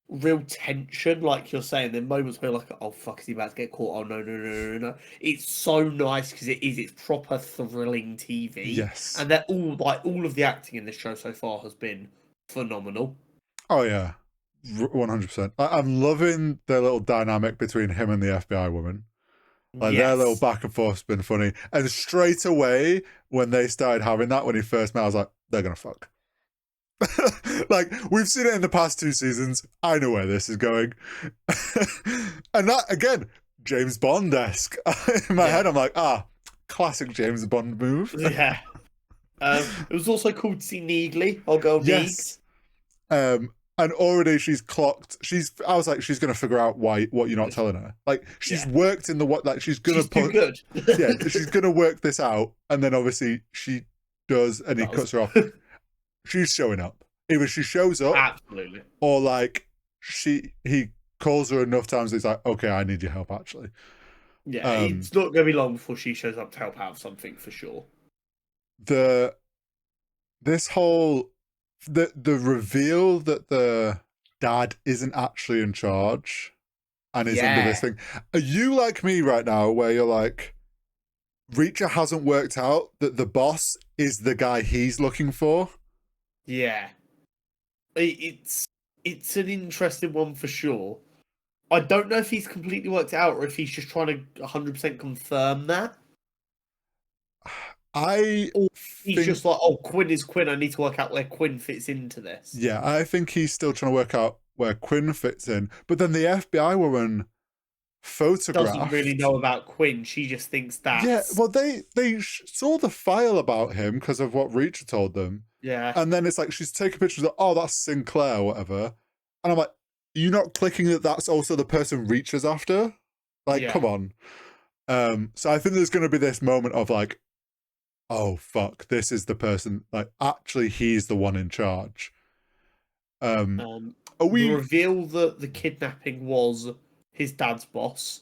real tension, like you're saying, there are moments where like, oh fuck, is he about to get caught? Oh no, no, no, no, no. It's so nice because it's proper thrilling TV, Yes. and they're all of the acting in this show so far has been phenomenal. Oh yeah, 100%. I'm loving the little dynamic between him and the FBI woman. Like their little Yes. back and forth's been funny. And straight away, when they started having that, when he first met, I was like, they're gonna fuck. Like we've seen it in the past 2 seasons. I know where this is going. And that again, James Bond-esque. In my head, I'm like, classic James Bond move. Yeah. It was also cool to see Neegly, our girl Yes. Neegs. And already she's clocked. I was like, she's gonna figure out what you're not telling her. Like she's worked in the what. Like she's gonna She's too good. Yeah, she's gonna work this out. And then obviously she does, and he cuts her off. She's showing up. Either she shows up, Absolutely. or like he calls her enough times. It's like, okay, I need your help actually. Yeah, it's not going to be long before she shows up to help out something for sure. This whole the reveal that the dad isn't actually in charge and is under this thing. Are you like me right now, where you're like, Reacher hasn't worked out that the boss is the guy he's looking for? Yeah, it's an interesting one for sure. I don't know if he's completely worked it out or if he's just trying to 100% confirm that. Or he's just like, oh, Quinn is Quinn. I need to work out where Quinn fits into this. Yeah, I think he's still trying to work out where Quinn fits in. But then the FBI woman photographed. Doesn't really know about Quinn. She just thinks that's... Yeah, well, they saw the file about him because of what Reacher told them. Yeah. And then it's like, she's taking pictures of, oh, that's Sinclair or whatever. And I'm like, you're not clicking that that's also the person Reacher's after? Like, come on. So I think there's going to be this moment of like, oh, fuck, this is the person, like, actually, he's the one in charge. The reveal that the kidnapping was his dad's boss,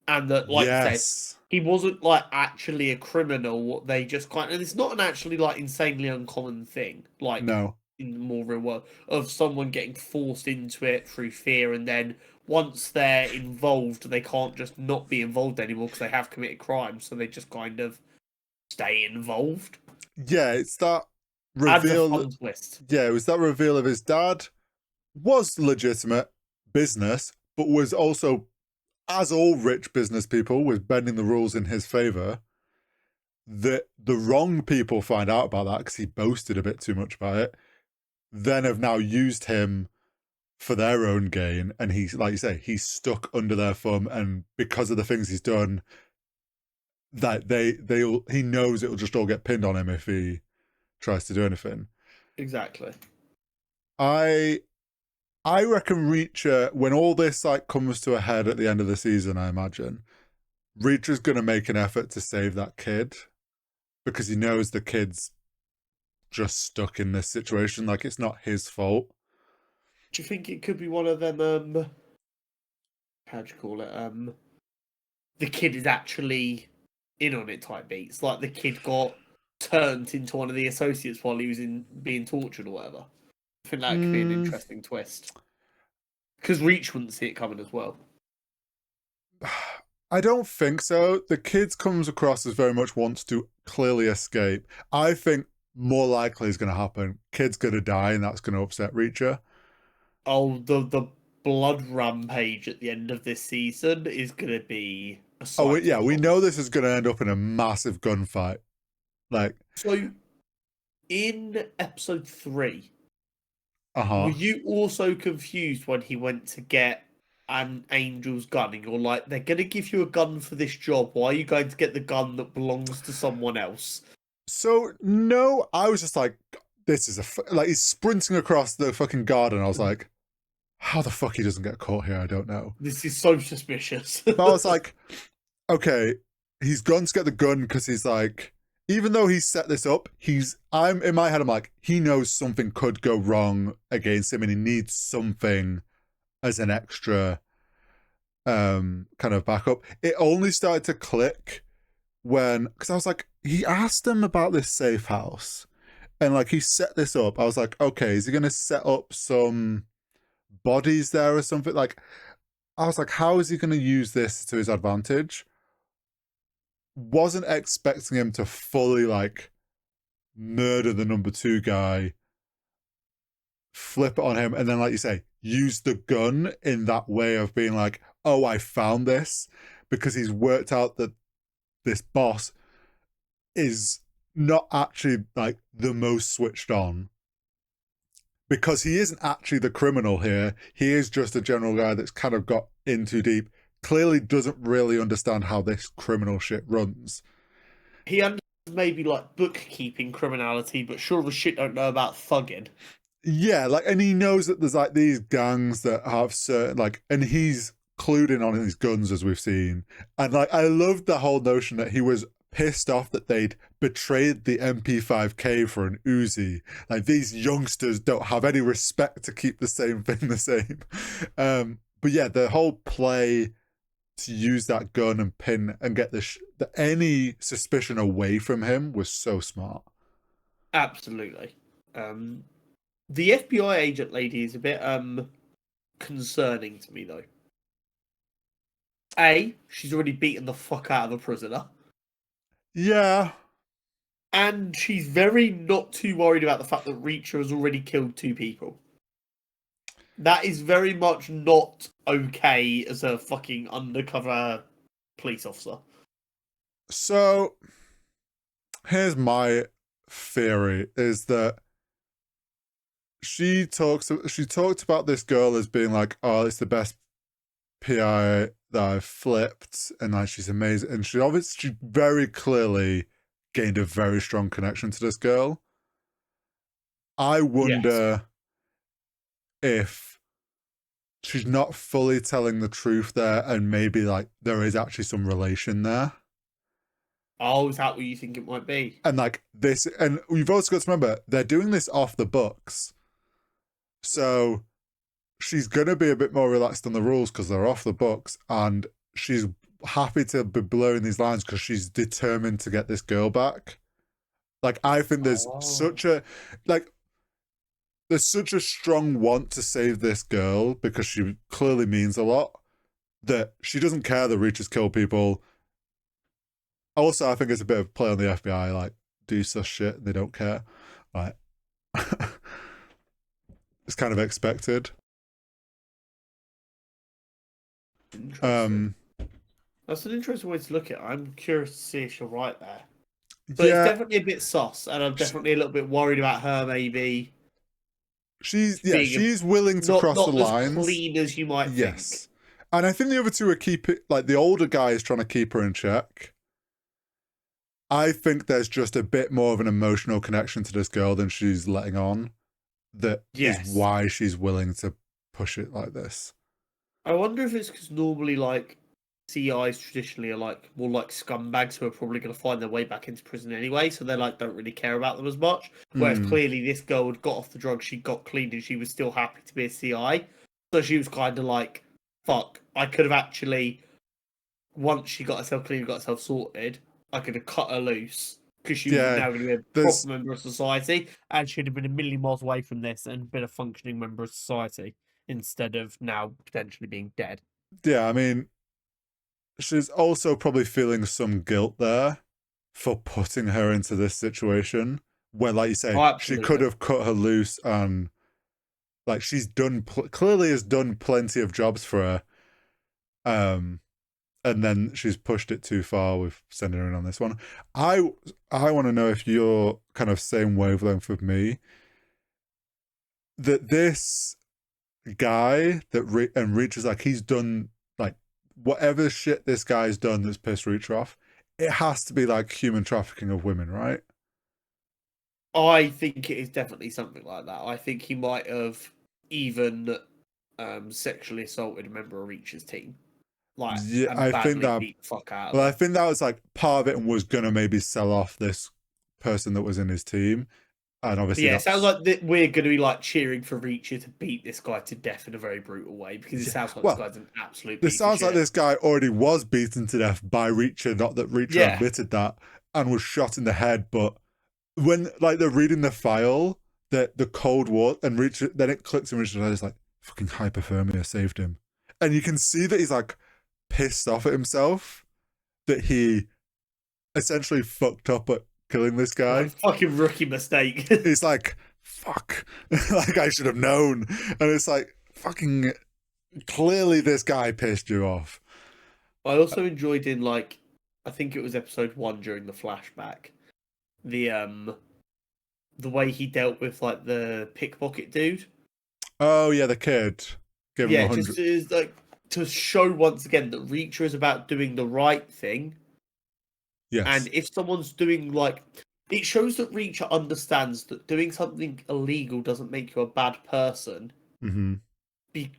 and that, like you said, he wasn't like actually a criminal. They just and it's not an actually like insanely uncommon thing, like in the more real world, of someone getting forced into it through fear, and then once they're involved, they can't just not be involved anymore because they have committed crimes, so they just kind of stay involved. Yeah, it's that reveal. Yeah, it was that reveal of his dad was legitimate business, but was also, as all rich business people, was bending the rules in his favor. The wrong people find out about that because he boasted a bit too much about it, then have now used him for their own gain, and he's, like you say, he's stuck under their thumb, and because of the things he's done, that he knows it'll just all get pinned on him if he tries to do anything. Exactly. I reckon Reacher, when all this like comes to a head at the end of the season, I imagine Reacher's gonna make an effort to save that kid because he knows the kid's just stuck in this situation. Like, it's not his fault. Do you think it could be one of them? How'd you call it? The kid is actually in on it type beats. Like the kid got turned into one of the associates while he was being tortured or whatever. I think that could be an interesting twist. Because Reach wouldn't see it coming as well. I don't think so. The kid comes across as very much wants to clearly escape. I think more likely is going to happen. Kid's going to die, and that's going to upset Reacher. Oh, the blood rampage at the end of this season is going to be a sight. Yeah, we know this is going to end up in a massive gunfight. Like, so in episode 3, were you also confused when he went to get an Angel's gun, and you're like, they're going to give you a gun for this job. Why are you going to get the gun that belongs to someone else? So, no, I was just like, this is like, he's sprinting across the fucking garden. I was like, how the fuck he doesn't get caught here, I don't know. This is so suspicious. But I was like, okay, he's gone to get the gun because he's like, even though he's set this up, I'm in my head, I'm like, he knows something could go wrong against him and he needs something as an extra kind of backup. It only started to click because I was like, he asked him about this safe house and like he set this up. I was like, okay, is he gonna set up some bodies there or something? Like, I was like, how is he gonna use this to his advantage? Wasn't expecting him to fully like murder the number two guy, flip it on him, and then, like you say, use the gun in that way of being like, oh, I found this, because he's worked out that this boss is not actually like the most switched on. Because he isn't actually the criminal here. He is just a general guy that's kind of got in too deep. Clearly doesn't really understand how this criminal shit runs. He understands maybe like bookkeeping criminality, but sure as shit don't know about thugging. Yeah, like, and he knows that there's like these gangs that have certain like, and he's clued in on his guns as we've seen. And like, I loved the whole notion that he was pissed off that they'd betrayed the MP5K for an Uzi. Like, these youngsters don't have any respect to keep the same thing the same. But yeah, the whole play to use that gun and pin and get any suspicion away from him was so smart. Absolutely. The FBI agent lady is a bit concerning to me though. She's already beaten the fuck out of a prisoner. Yeah. And she's very not too worried about the fact that Reacher has already killed 2 people. That is very much not okay as a fucking undercover police officer. So here's my theory, is that she talked about this girl as being like, oh, it's the best PI that I've flipped, and like, she's amazing, and she very clearly gained a very strong connection to this girl. I wonder if she's not fully telling the truth there, and maybe like there is actually some relation there. Oh, is that what you think it might be? And like this, and you've also got to remember, they're doing this off the books. So she's going to be a bit more relaxed on the rules because they're off the books, and she's happy to be blurring these lines because she's determined to get this girl back. Like, I think there's such a strong want to save this girl because she clearly means a lot, that she doesn't care that Reachers kill people. Also, I think it's a bit of play on the FBI, like, do such shit and they don't care. Like, it's kind of expected. Interesting. That's an interesting way to look at it. I'm curious to see if you're right there. But it's definitely a bit sus, and I'm definitely a little bit worried about her maybe. She's willing to cross the lines. Not as clean as you might think. And I think the other two are like, the older guy is trying to keep her in check. I think there's just a bit more of an emotional connection to this girl than she's letting on. That is why she's willing to push it like this. I wonder if it's because normally, like, CIs traditionally are like more like scumbags who are probably going to find their way back into prison anyway, so they like don't really care about them as much. Whereas clearly this girl had got off the drugs, she got clean, and she was still happy to be a CI. So she was kind of like, "Fuck, I could have actually, once she got herself clean, got herself sorted, I could have cut her loose because she was now going to be a proper member of society, and she'd have been a million miles away from this and been a functioning member of society instead of now potentially being dead." Yeah, I mean, she's also probably feeling some guilt there for putting her into this situation where, like you say, she could have cut her loose, and like, she's clearly has done plenty of jobs for her. And then she's pushed it too far with sending her in on this one. I want to know if you're kind of same wavelength with me, that this guy and Reacher's like, he's done like whatever shit this guy's done that's pissed Reacher off, it has to be like human trafficking of women, right? I think it is definitely something like that. I think he might have even sexually assaulted a member of Reach's team, like, Yeah, and I think badly that. beat the fuck out of Well, I her. think that was like part of it, and was gonna maybe sell off this person that was in his team, and But obviously yeah, it sounds that's like we're going to be like cheering for Reacher to beat this guy to death in a very brutal way, because it yeah. sounds like this Well, guy's an absolute this piece of sounds like shit. this guy already was beaten to death by Reacher. Not that Reacher Yeah, admitted that, and was shot in the head. But when like they're reading the file, the Cold War, and Reacher, then it clicks and Reacher's head is like, fucking hypothermia saved him, and you can see that he's like pissed off at himself that he essentially fucked up at killing this like guy. fucking rookie mistake. It's like, fuck, like I should have known. And it's like, fucking, clearly this guy pissed you off. I also enjoyed in like, I think it was episode 1 during the flashback, the the way he dealt with like the pickpocket dude. Oh yeah, the kid gave him Yeah, 100. just is like to show once again that Reacher is about doing the right thing. And Yes. if someone's doing like, it shows that Reacher understands that doing something illegal doesn't make you a bad person, Mm-hmm.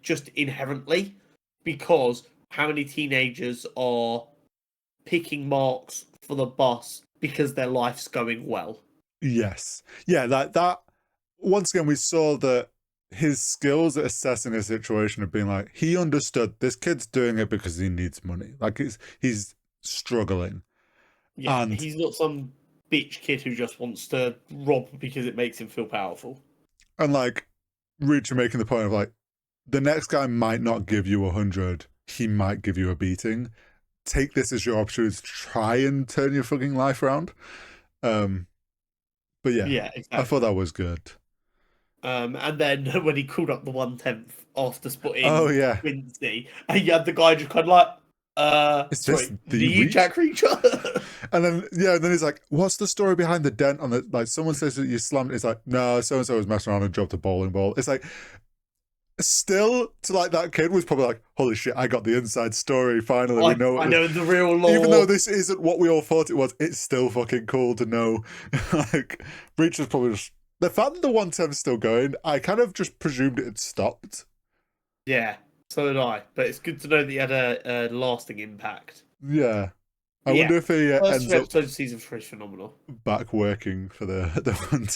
just inherently, because how many teenagers are picking marks for the bus because their life's going well? Yes. Yeah, that once again we saw that his skills at assessing a situation have been like, he understood this kid's doing it because he needs money. Like he's struggling. Yeah, And he's not some bitch kid who just wants to rob because it makes him feel powerful. like Reacher making the point of like, the next guy might not give you 100, he might give you a beating. Take this as your opportunity to try and turn your fucking life around. But yeah, Yeah, I thought exactly. that was good. And then when he called up the 1/10 after Oh spotting yeah, Quincy, and you had the guy just kind of like, is this sorry, the the reach? Jack Reacher? And then yeah, and then he's like, "What's the story behind the dent on the like?" Someone says that you slammed. It's like, no, so and so was messing around and dropped a bowling ball. It's like, still to like that kid was probably like, "Holy shit, I got the inside story. Finally, we know I what." know the real Even though law. this isn't what we all thought it was, it's still fucking cool to know. Like, Breach is probably just the fact that the 110 is still going. I kind of just presumed it had stopped. Yeah, so did I. But it's good to know that he had a lasting impact. Yeah, I But wonder yeah, if he first ends three up episodes of season 3 is phenomenal. back working for the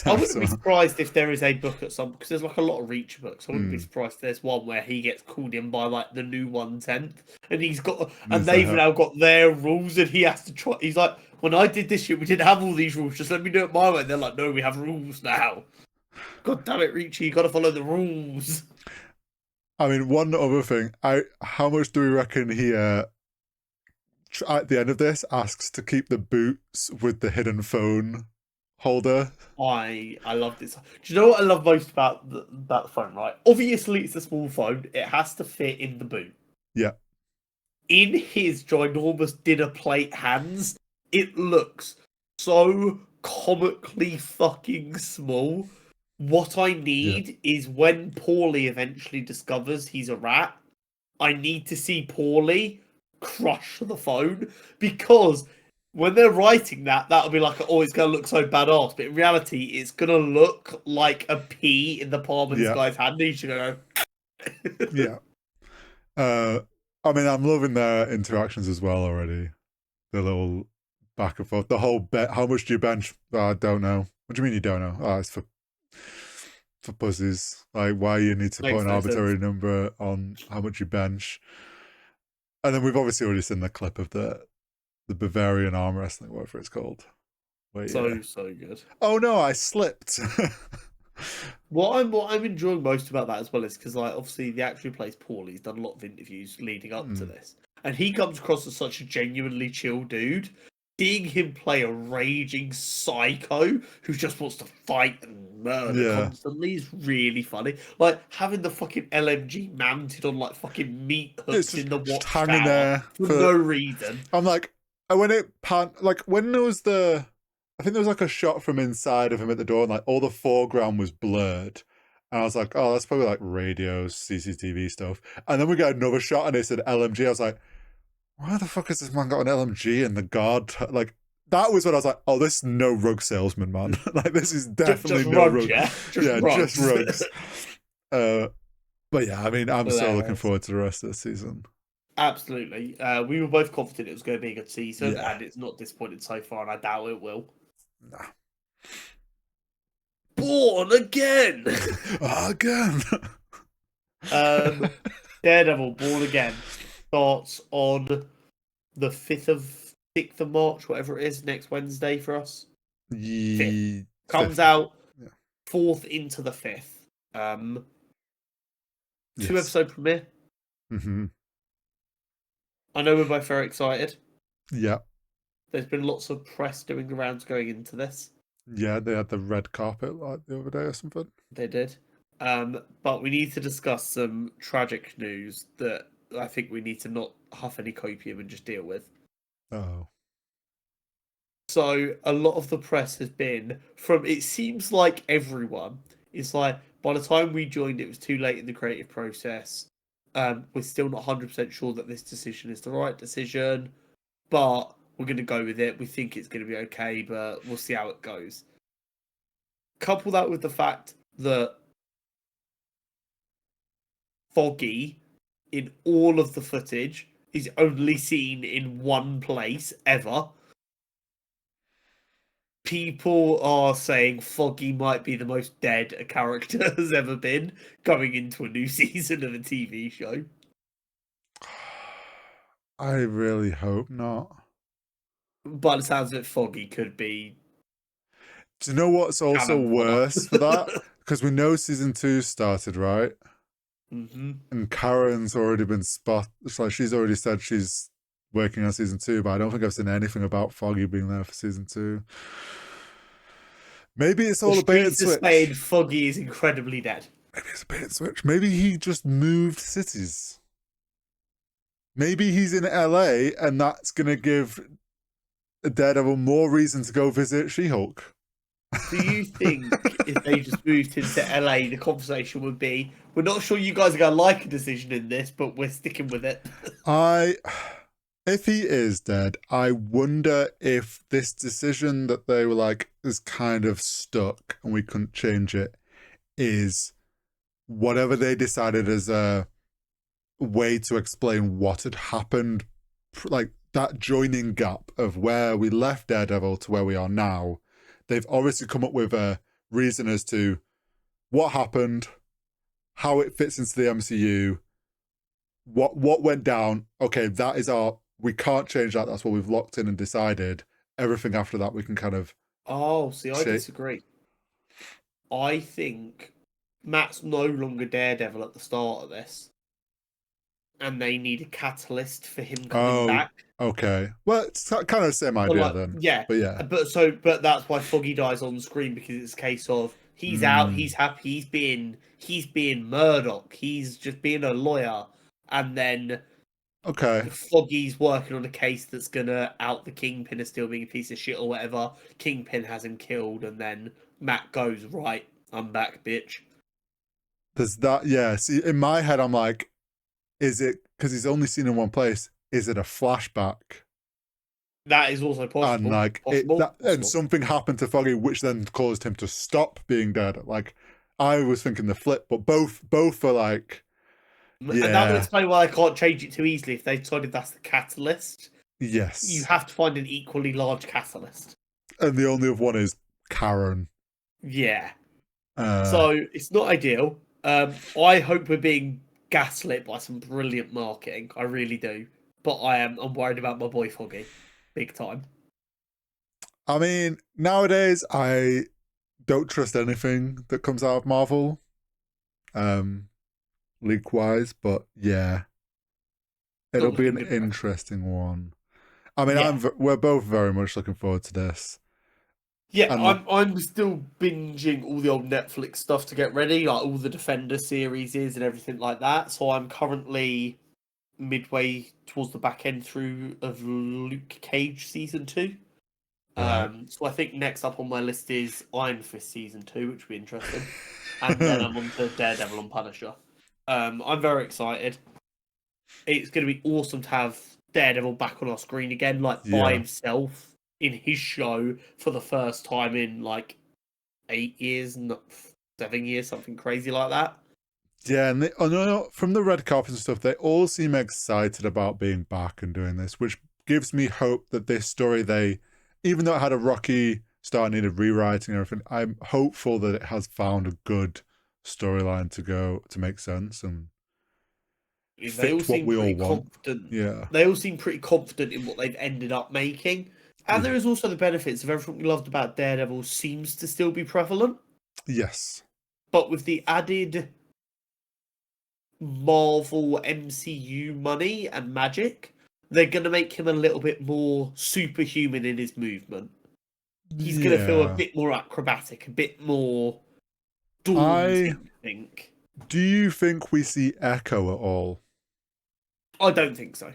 I 110. wouldn't be So. surprised if there is a book at some, because there's like a lot of Reacher books. I wouldn't be Mm. surprised if there's one where he gets called in by like the new 110th, and and Needs the they've help. now got their rules, and he has to try. He's like, when I did this shit, we didn't have all these rules. Just let me do it my way. And they're like, no, we have rules now. God damn it, Reacher, you got to follow the rules. I mean, one other thing. How much do we reckon he at the end of this asks to keep the boots with the hidden phone holder? I love this. Do you know what I love most about the phone? Right, obviously it's a small phone. It has to fit in the boot. Yeah, In his ginormous dinner plate hands, it looks so comically fucking small. What I yeah, need is when Paulie eventually discovers he's a rat, I need to see Paulie crush the phone, because when they're writing that, that'll be like, oh, it's gonna look so badass. But in reality, it's gonna look like a pea in the palm of this yeah, guy's hand. And he's gonna go. yeah. Uh, I mean, I'm loving their interactions as well already. The little back and forth. The whole bet. How much do you bench? I don't know. What do you mean you don't know? Oh, it's for pussies. Like, why you need to put Makes an no sense. arbitrary number on how much you bench. And then we've obviously already seen the clip of the Bavarian arm wrestling, whatever it's called. Where So good. oh no, I slipped. What I'm enjoying most about that as well is because, like, obviously the actor who plays Paul, he's done a lot of interviews leading up to Mm, this, and he comes across as such a genuinely chill dude. Seeing him play a raging psycho who just wants to fight and murder yeah, constantly is really funny. Like having the fucking LMG mounted on like fucking meat it's hooks in the just hanging watchtower there for for. no reason. I'm like, when it pan, like when there was I think there was like a shot from inside of him at the door, and like all the foreground was blurred. And I was like, oh, that's probably like radios, CCTV stuff. And then we got another shot, and it said LMG. I was like, why the fuck has this man got an LMG in the guard? Like, that was when I was like, oh, this is no rug salesman, man. Like, this is definitely Just no rugs, rug. yeah, just Yeah, just rugs. rugs. Uh, But yeah, I mean, I'm so looking Hilarious. forward to the rest of the season. Absolutely. We were both confident it was going to be a good season, Yeah. and it's not disappointed so far, and I doubt it will. Nah. Born again. Again. um, Daredevil Born Again starts on the 6th of March, whatever it is, next Wednesday for us. 5th. Comes Fifth. out Yeah. 4th into the 5th. Two Yes. episode premiere. Mm-hmm. I know we're both very excited. Yeah. There's been lots of press doing the rounds going into this. Yeah, they had the red carpet like the other day or something. They did. But we need to discuss some tragic news that I think we need to not huff any copium and just deal with. Oh. So a lot of the press has been from, it seems like everyone is like, by the time we joined, it was too late in the creative process. We're still not 100% sure that this decision is the right decision, but we're going to go with it. We think it's going to be okay, but we'll see how it goes. Couple that with the fact that Foggy, in all of the footage, is only seen in one place ever. People are saying Foggy might be the most dead a character has ever been going into a new season of a TV show. I really hope not. By the sounds of it, Foggy could be Do you know what's also cannon fodder. worse for that? Because we know season 2 started, right? Mm-hmm. And Karen's already been spot. It's like she's already said she's working on season 2, but I don't think I've seen anything about Foggy being there for season 2. Maybe it's The all a bait and streets are saying switch. Foggy is incredibly dead. Maybe it's a bait and switch. Maybe he just moved cities. Maybe he's in LA and that's going to give Daredevil more reason to go visit She-Hulk. Do you think if they just moved into LA, the conversation would be, we're not sure you guys are going to like a decision in this, but we're sticking with it? If he is dead, I wonder if this decision that they were like is kind of stuck and we couldn't change it is whatever they decided as a way to explain what had happened, like that joining gap of where we left Daredevil to where we are now. They've obviously come up with a reason as to what happened, how it fits into the MCU, what went down. Okay, that is we can't change that. That's what we've locked in and decided. Everything after that we can kind of Oh, see, I shape. disagree. I think Matt's no longer Daredevil at the start of this, and they need a catalyst for him coming Oh, back. okay. Well, it's kind of the same But idea like, then. yeah, But yeah. but that's why Foggy dies on screen, because it's a case of he's out, he's happy, he's being Murdoch, he's just being a lawyer, and then Okay. Foggy's working on a case that's gonna out the Kingpin as still being a piece of shit or whatever. Kingpin has him killed, and then Matt goes, right, I'm back, bitch. There's that. Yeah. See, in my head, I'm like, is it because he's only seen in one place? Is it a flashback? That is also And possible. like Possible. and something happened to Foggy, which then caused him to stop being dead. Like I was thinking the flip, but both are like, And that would yeah, explain why I can't change it too easily. If they decided that's the catalyst, you yes. have to find an equally large catalyst. And the only other one is Karen. Yeah. Uh, So it's not ideal. I hope we're being gaslit by some brilliant marketing. I really do. But I'm worried about my boy Foggy. Big time. I mean, nowadays I don't trust anything that comes out of Marvel, leak wise. But yeah, it'll Not be looking an good for us. interesting one. I mean, Yeah. we're both very much looking forward to this. Yeah, And I'm still binging all the old Netflix stuff to get ready, like all the Defender series and everything like that. So I'm currently midway towards the back end through of Luke Cage season 2. right. So I think next up on my list is Iron Fist season 2, which will be interesting, and then I'm on to Daredevil and Punisher. I'm very excited. It's going to be awesome to have Daredevil back on our screen again, like by Yeah. himself in his show for the first time in like 8 years, not 7 years, something crazy like that. Yeah, and I know from the red carpet and stuff, they all seem excited about being back and doing this, which gives me hope that this story, even though it had a rocky start, needed rewriting and everything, I'm hopeful that it has found a good storyline to go to make sense and They all fit what seem we all pretty want. confident. Yeah. They all seem pretty confident in what they've ended up making. And Yeah. there is also the benefits of everything we loved about Daredevil seems to still be prevalent, Yes. but with the added Marvel MCU money and magic, they're going to make him a little bit more superhuman in his movement. He's going to feel a Yeah. bit more acrobatic, a bit more I daunting, I think. do you think we see Echo at all? I don't think so.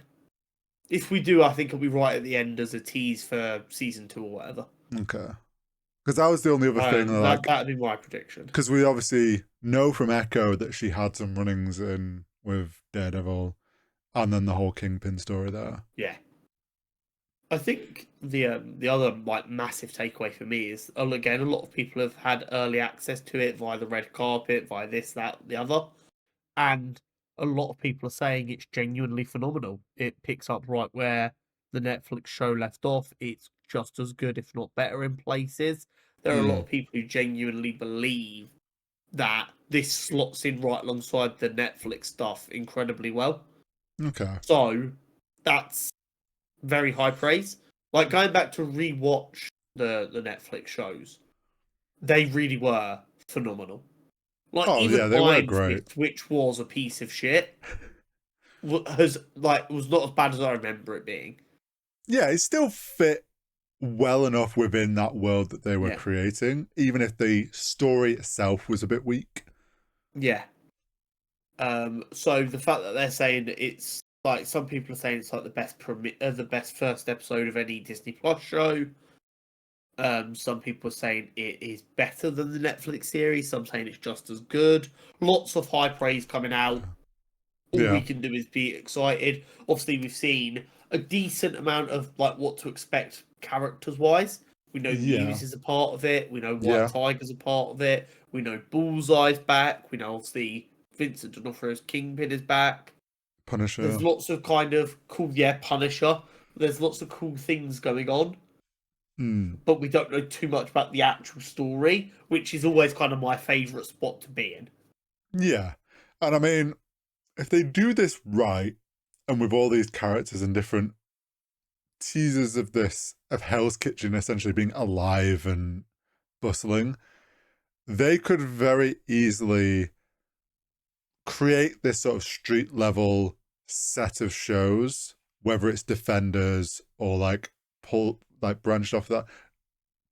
If we do, I think it'll be right at the end as a tease for season 2 or whatever. Okay. Because that was the only other thing, like, That'd be my prediction. because we obviously know from Echo that she had some runnings in with Daredevil, and then the whole Kingpin story there. Yeah. I think the other like massive takeaway for me is again a lot of people have had early access to it via the red carpet, via this, that, the other, and a lot of people are saying it's genuinely phenomenal. It picks up right where the Netflix show left off. It's just as good, if not better, in places. There are a lot Mm. of people who genuinely believe that this slots in right alongside the Netflix stuff incredibly well. Okay. So that's very high praise. Like going back to rewatch the Netflix shows, they really were phenomenal. Like Oh yeah, even they were Iron great. Fist, which was a piece of shit, was not as bad as I remember it being. Yeah, it still fit well enough within that world that they were Yeah, creating, even if the story itself was a bit weak. yeah. So the fact that they're saying it's like some people are saying it's like the best first episode of any Disney Plus show. Some people are saying it is better than the Netflix series. Some saying it's just as good. Lots of high praise coming out. All we Yeah. can do is be excited. Obviously, we've seen a decent amount of like what to expect characters wise. We know Yeah. Muse is a part of it. We know White Yeah. Tiger's a part of it. We know Bullseye's back. We know obviously Vincent D'Onofrio's Kingpin is back. There's Punisher. lots of kind of cool, yeah, Punisher. There's lots of cool things going on, Mm. but we don't know too much about the actual story, which is always kind of my favourite spot to be in. Yeah. And I mean, if they do this right, and with all these characters and different teasers of this, of Hell's Kitchen essentially being alive and bustling, they could very easily create this sort of street level set of shows, whether it's Defenders or like branched off that.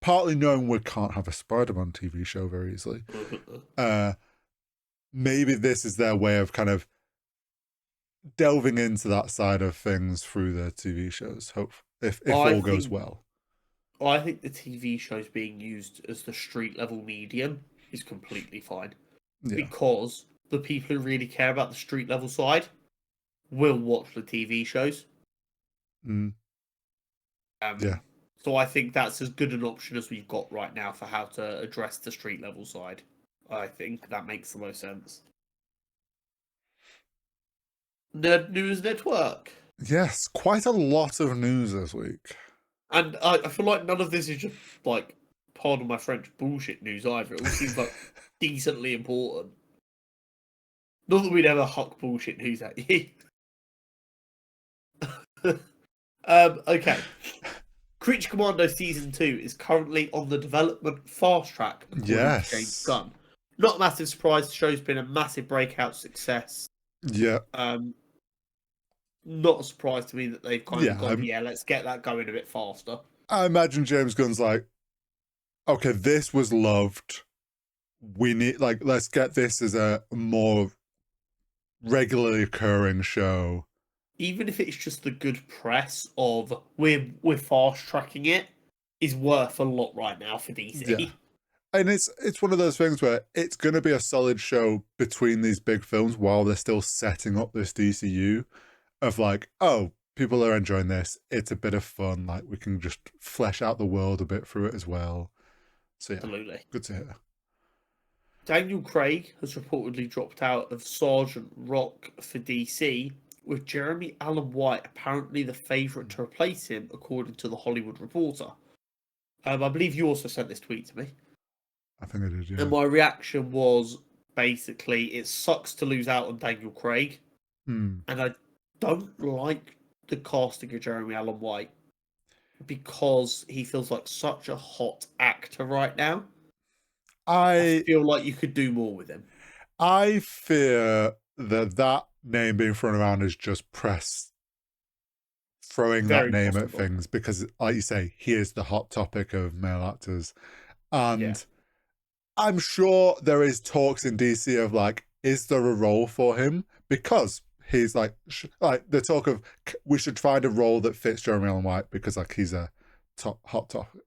Partly knowing we can't have a Spider-Man TV show very easily. Uh, Maybe this is their way of kind of delving into that side of things through their TV shows. Hope if I all goes think well. I think the TV shows being used as the street level medium is completely fine Yeah. because the people who really care about the street level side will watch the TV shows. Mm. Yeah. Um, so I think that's as good an option as we've got right now for how to address the street level side. I think that makes the most sense. Nerd News Network. Yes, quite a lot of news this week. And I feel like none of this is just like, pardon my French, bullshit news either. It all seems like decently important. Not that we'd ever huck bullshit news at you. Okay. Creature Commando Season 2 is currently on the development fast track, according to James Yes. Gunn. Not a massive surprise, the show's been a massive breakout success. Yeah. Not a surprise to me that they've kind of Yeah. gone, yeah, let's get that going a bit faster. I imagine James Gunn's like, okay, this was loved. We need let's get this as a more regularly occurring show. Even if it's just the good press of we're fast tracking it, is worth a lot right now for DC. Yeah. And it's one of those things where it's going to be a solid show between these big films while they're still setting up this DCU of like, oh, people are enjoying this. It's a bit of fun. Like we can just flesh out the world a bit through it as well. So yeah, Absolutely. good to hear. Daniel Craig has reportedly dropped out of Sergeant Rock for DC, with Jeremy Allen White apparently the favourite to replace him, according to The Hollywood Reporter. I believe you also sent this tweet to me. I think I did, yeah. And my reaction was basically, it sucks to lose out on Daniel Craig, and I don't like the casting of Jeremy Allen White because he feels like such a hot actor right now. I feel like you could do more with him. I fear that name being thrown around is just press throwing Very that name at possible. things because, like you say, he is the hot topic of male actors. And I'm sure there is talks in DC of like, is there a role for him? Because he's like the talk of we should find a role that fits Jeremy Allen White because like he's a hot topic.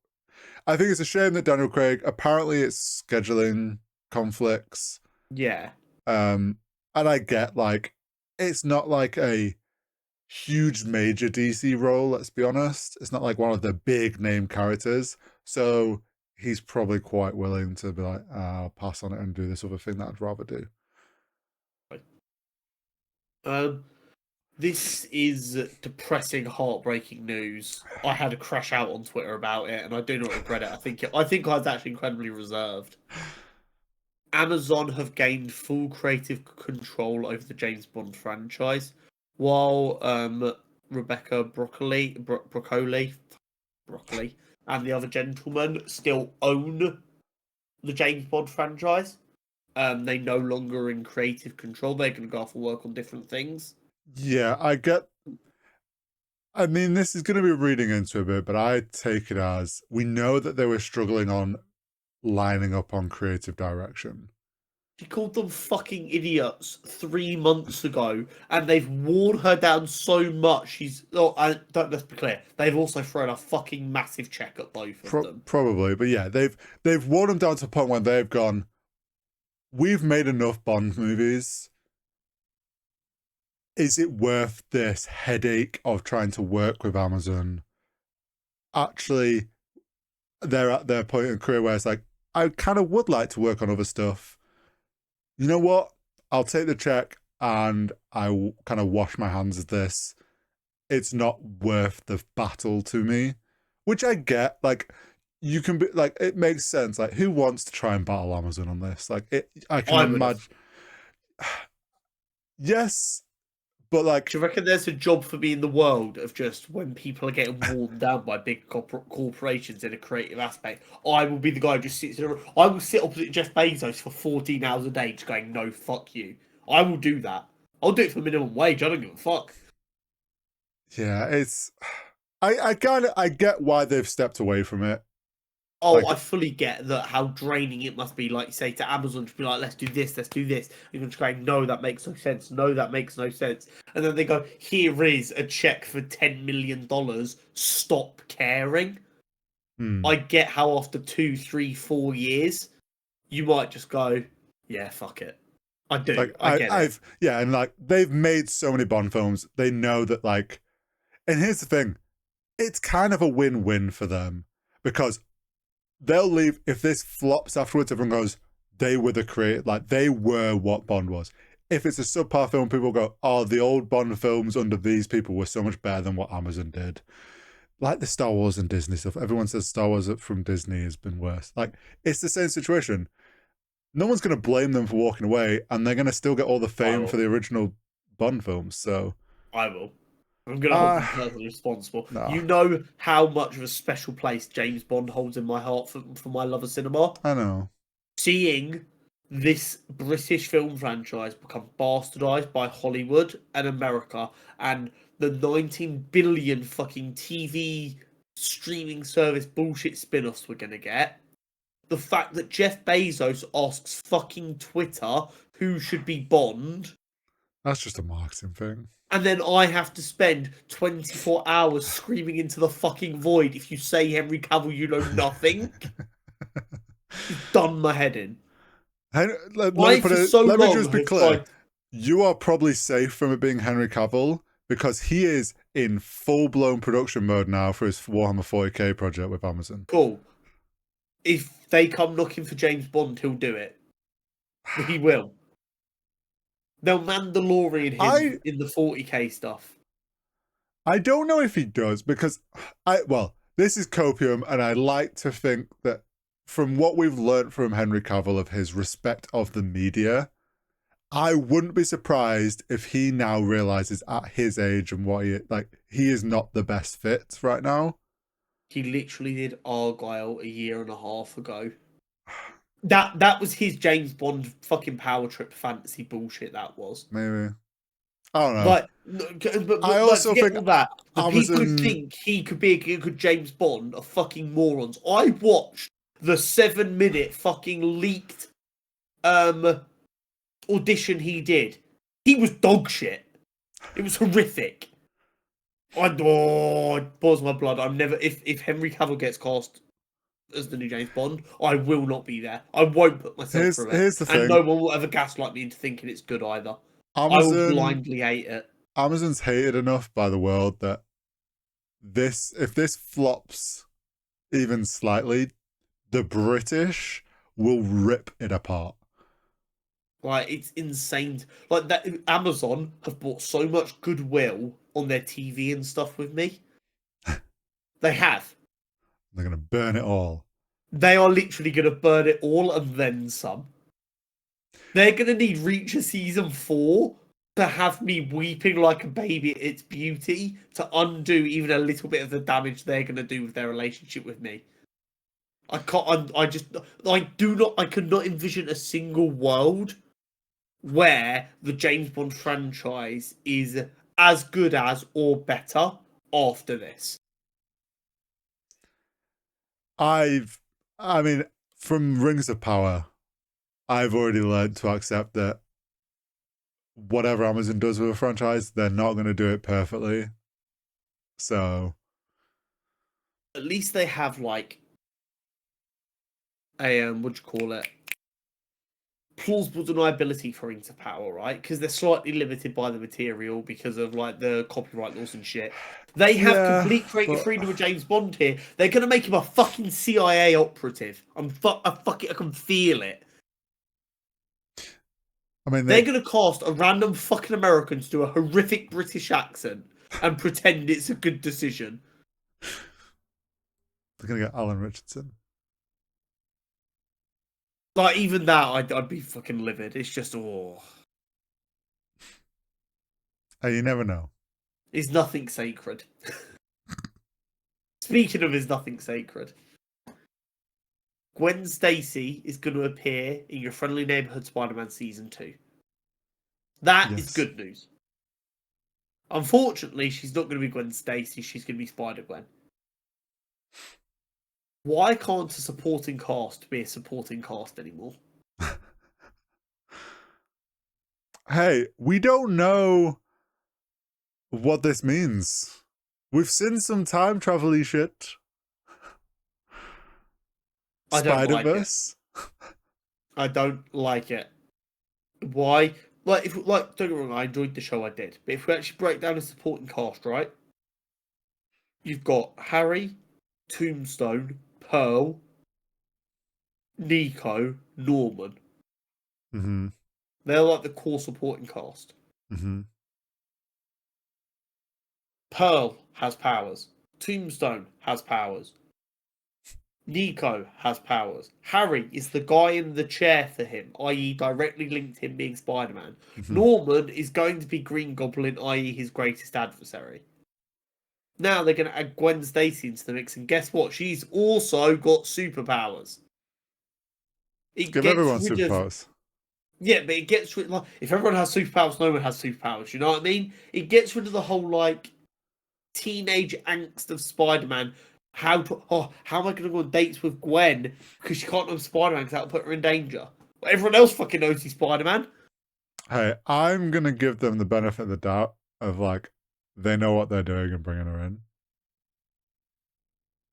I think it's a shame that Daniel Craig, apparently it's scheduling conflicts. Yeah. And I get like it's not like a huge major DC role, let's be honest. It's not like one of the big name characters. So he's probably quite willing to be like, I'll pass on it and do this other thing that I'd rather do. This is depressing, heartbreaking news. I had a crash out on Twitter about it, and I do not regret it. I think I was actually incredibly reserved. Amazon have gained full creative control over the James Bond franchise, while Rebecca Broccoli, and the other gentleman still own the James Bond franchise. They no longer in creative control. They're going to go off and work on different things. Yeah, I get. I mean, this is going to be reading into a bit, but I take it as we know that they were struggling on lining up on creative direction. She called them fucking idiots 3 months ago, and they've worn her down so much. Let's be clear. They've also thrown a fucking massive check at both of them. Probably, but yeah, they've worn them down to a point where they've gone. We've made enough Bond movies. Is it worth this headache of trying to work with Amazon? Actually, they're at their point in career where it's like, I kind of would like to work on other stuff. You know what? I'll take the check and I kind of wash my hands of this. It's not worth the battle to me, which I get. Like, you can be like, it makes sense. Like, who wants to try and battle Amazon on this? Like, I can imagine. Yes, but like, do you reckon there's a job for me in the world of just when people are getting worn down by big corporations in a creative aspect, I will be the guy who just sits there. I will sit opposite Jeff Bezos for 14 hours a day just going, no, fuck you. I will do that. I'll do it for minimum wage. I don't give a fuck. Yeah, it's. I get why they've stepped away from it. Oh, like, I fully get that how draining it must be, like, say, to Amazon to be like, let's do this, let's do this. You're just going, no, that makes no sense. No, that makes no sense. And then they go, here is a check for $10 million. Stop caring. I get how after 2, 3, 4 years, you might just go, yeah, fuck it. I do. Like, I get it. Yeah, and like, they've made so many Bond films. They know that, like, and here's the thing. It's kind of a win-win for them because they'll leave if this flops afterwards. Everyone goes, they were the creator, like they were what Bond was. If it's a subpar film, people go, oh, the old Bond films under these people were so much better than what Amazon did. Like the Star Wars and Disney stuff. Everyone says Star Wars from Disney has been worse. Like, it's the same situation. No one's going to blame them for walking away, and they're going to still get all the fame for the original Bond films. So I will. I'm going to hold them personally responsible. No. You know how much of a special place James Bond holds in my heart for my love of cinema? I know. Seeing this British film franchise become bastardized by Hollywood and America, and the 19 billion fucking TV streaming service bullshit spin-offs we're going to get. The fact that Jeff Bezos asks fucking Twitter who should be Bond. That's just a marketing thing. And then I have to spend 24 hours screaming into the fucking void. If you say Henry Cavill, you know nothing. You've done my head in. Let me just be clear. You are probably safe from it being Henry Cavill because he is in full-blown production mode now for his Warhammer 40k project with Amazon. Cool. If they come looking for James Bond, he'll do it. He will. They'll Mandalorian him I in the 40k stuff. I don't know if he does because this is copium, and I like to think that from what we've learned from Henry Cavill of his respect of the media, I wouldn't be surprised if he now realizes at his age and what he is not the best fit right now. He literally did Argyle a year and a half ago. That was his James Bond fucking power trip fantasy bullshit. That was Maybe. I don't know. like, I like also forget think all that. The people who Amazon. think he could be a good James Bond are fucking morons. I watched the 7-minute fucking leaked audition he did. He was dog shit. It was horrific. It boils my blood. I'm never if Henry Cavill gets cast as the new James Bond, I will not be there. I won't put myself through it. Here's the And thing. no one will ever gaslight me into thinking it's good either. I will Amazon blindly hate it. Amazon's hated enough by the world that if this flops even slightly, the British will rip it apart. Like, it's insane. Like, that Amazon have bought so much goodwill on their TV and stuff with me. They have. They're gonna burn it all. They are literally going to burn it all and then some. They're going to need Reacher season 4 to have me weeping like a baby at its beauty to undo even a little bit of the damage they're going to do with their relationship with me. I can't. I could not envision a single world where the James Bond franchise is as good as or better after this. I mean, from Rings of Power, I've already learned to accept that whatever Amazon does with a franchise, they're not going to do it perfectly. So, At least they have like a what do you call it? Plausible deniability for Rings of Power, right? Because they're slightly limited by the material because of like the copyright laws and shit. They have yeah, complete creative but freedom with James Bond here. They're gonna make him a fucking CIA operative. I can feel it. I mean, They're gonna cast a random fucking American to do a horrific British accent and pretend it's a good decision. they're going to get Alan Richardson. Like, even that, I'd be fucking livid. It's just, oh. Hey, you never know. Is nothing sacred. Speaking of is nothing sacred, Gwen Stacy is going to appear in Your Friendly Neighborhood Spider-Man Season 2. That is Yes. good news. Unfortunately, she's not going to be Gwen Stacy, she's going to be Spider-Gwen. Why can't a supporting cast be a supporting cast anymore? Hey, we don't know what this means. We've seen some time travel-y shit. I don't like it. Spider-Verse. I don't like it. Why? Like, don't get me wrong, I enjoyed the show, I did. But if we actually break down the supporting cast, right? You've got Harry, Tombstone, Pearl, Nico, Norman. Mm-hmm. They're like the core supporting cast. Mm-hmm. Pearl has powers. Tombstone has powers. Nico has powers. Harry is the guy in the chair for him, i.e., directly linked to him being Spider-Man. Mm-hmm. Norman is going to be Green Goblin, i.e., his greatest adversary. Now they're going to add Gwen Stacy into the mix, and guess what? She's also got superpowers. It Give gets everyone rid of superpowers. yeah, but it gets rid like if everyone has superpowers, no one has superpowers. You know what I mean? It gets rid of the whole like teenage angst of Spider-Man. How am I going to go on dates with Gwen because she can't know Spider-Man because that'll put her in danger? Well, everyone else fucking knows he's Spider-Man. Hey, I'm gonna give them the benefit of the doubt of like they know what they're doing and bringing her in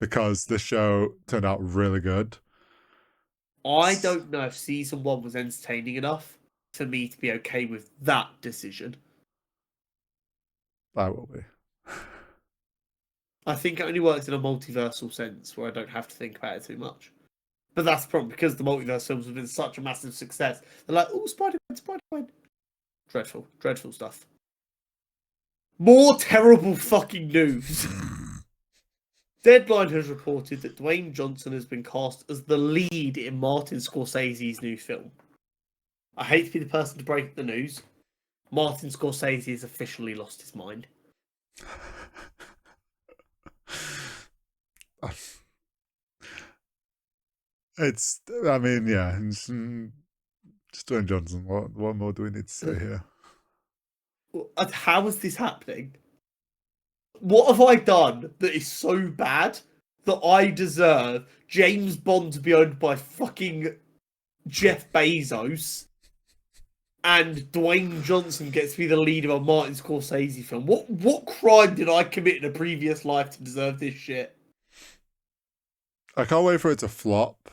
because the show turned out really good. I don't know if season 1 was entertaining enough for me to be okay with that decision. I will be. I think it only works in a multiversal sense where I don't have to think about it too much. But that's probably because the multiverse films have been such a massive success. They're like, oh, Spider-Man, Spider-Man. Dreadful, dreadful stuff. More terrible fucking news. Deadline has reported that Dwayne Johnson has been cast as the lead in Martin Scorsese's new film. I hate to be the person to break the news. Martin Scorsese has officially lost his mind. It's, I mean, yeah, it's, just Dwayne Johnson. What more do we need to say here? How is this happening? What have I done that is so bad that I deserve James Bond to be owned by fucking Jeff Bezos and Dwayne Johnson gets to be the lead of a Martin Scorsese film? What crime did I commit in a previous life to deserve this shit? I can't wait for it to flop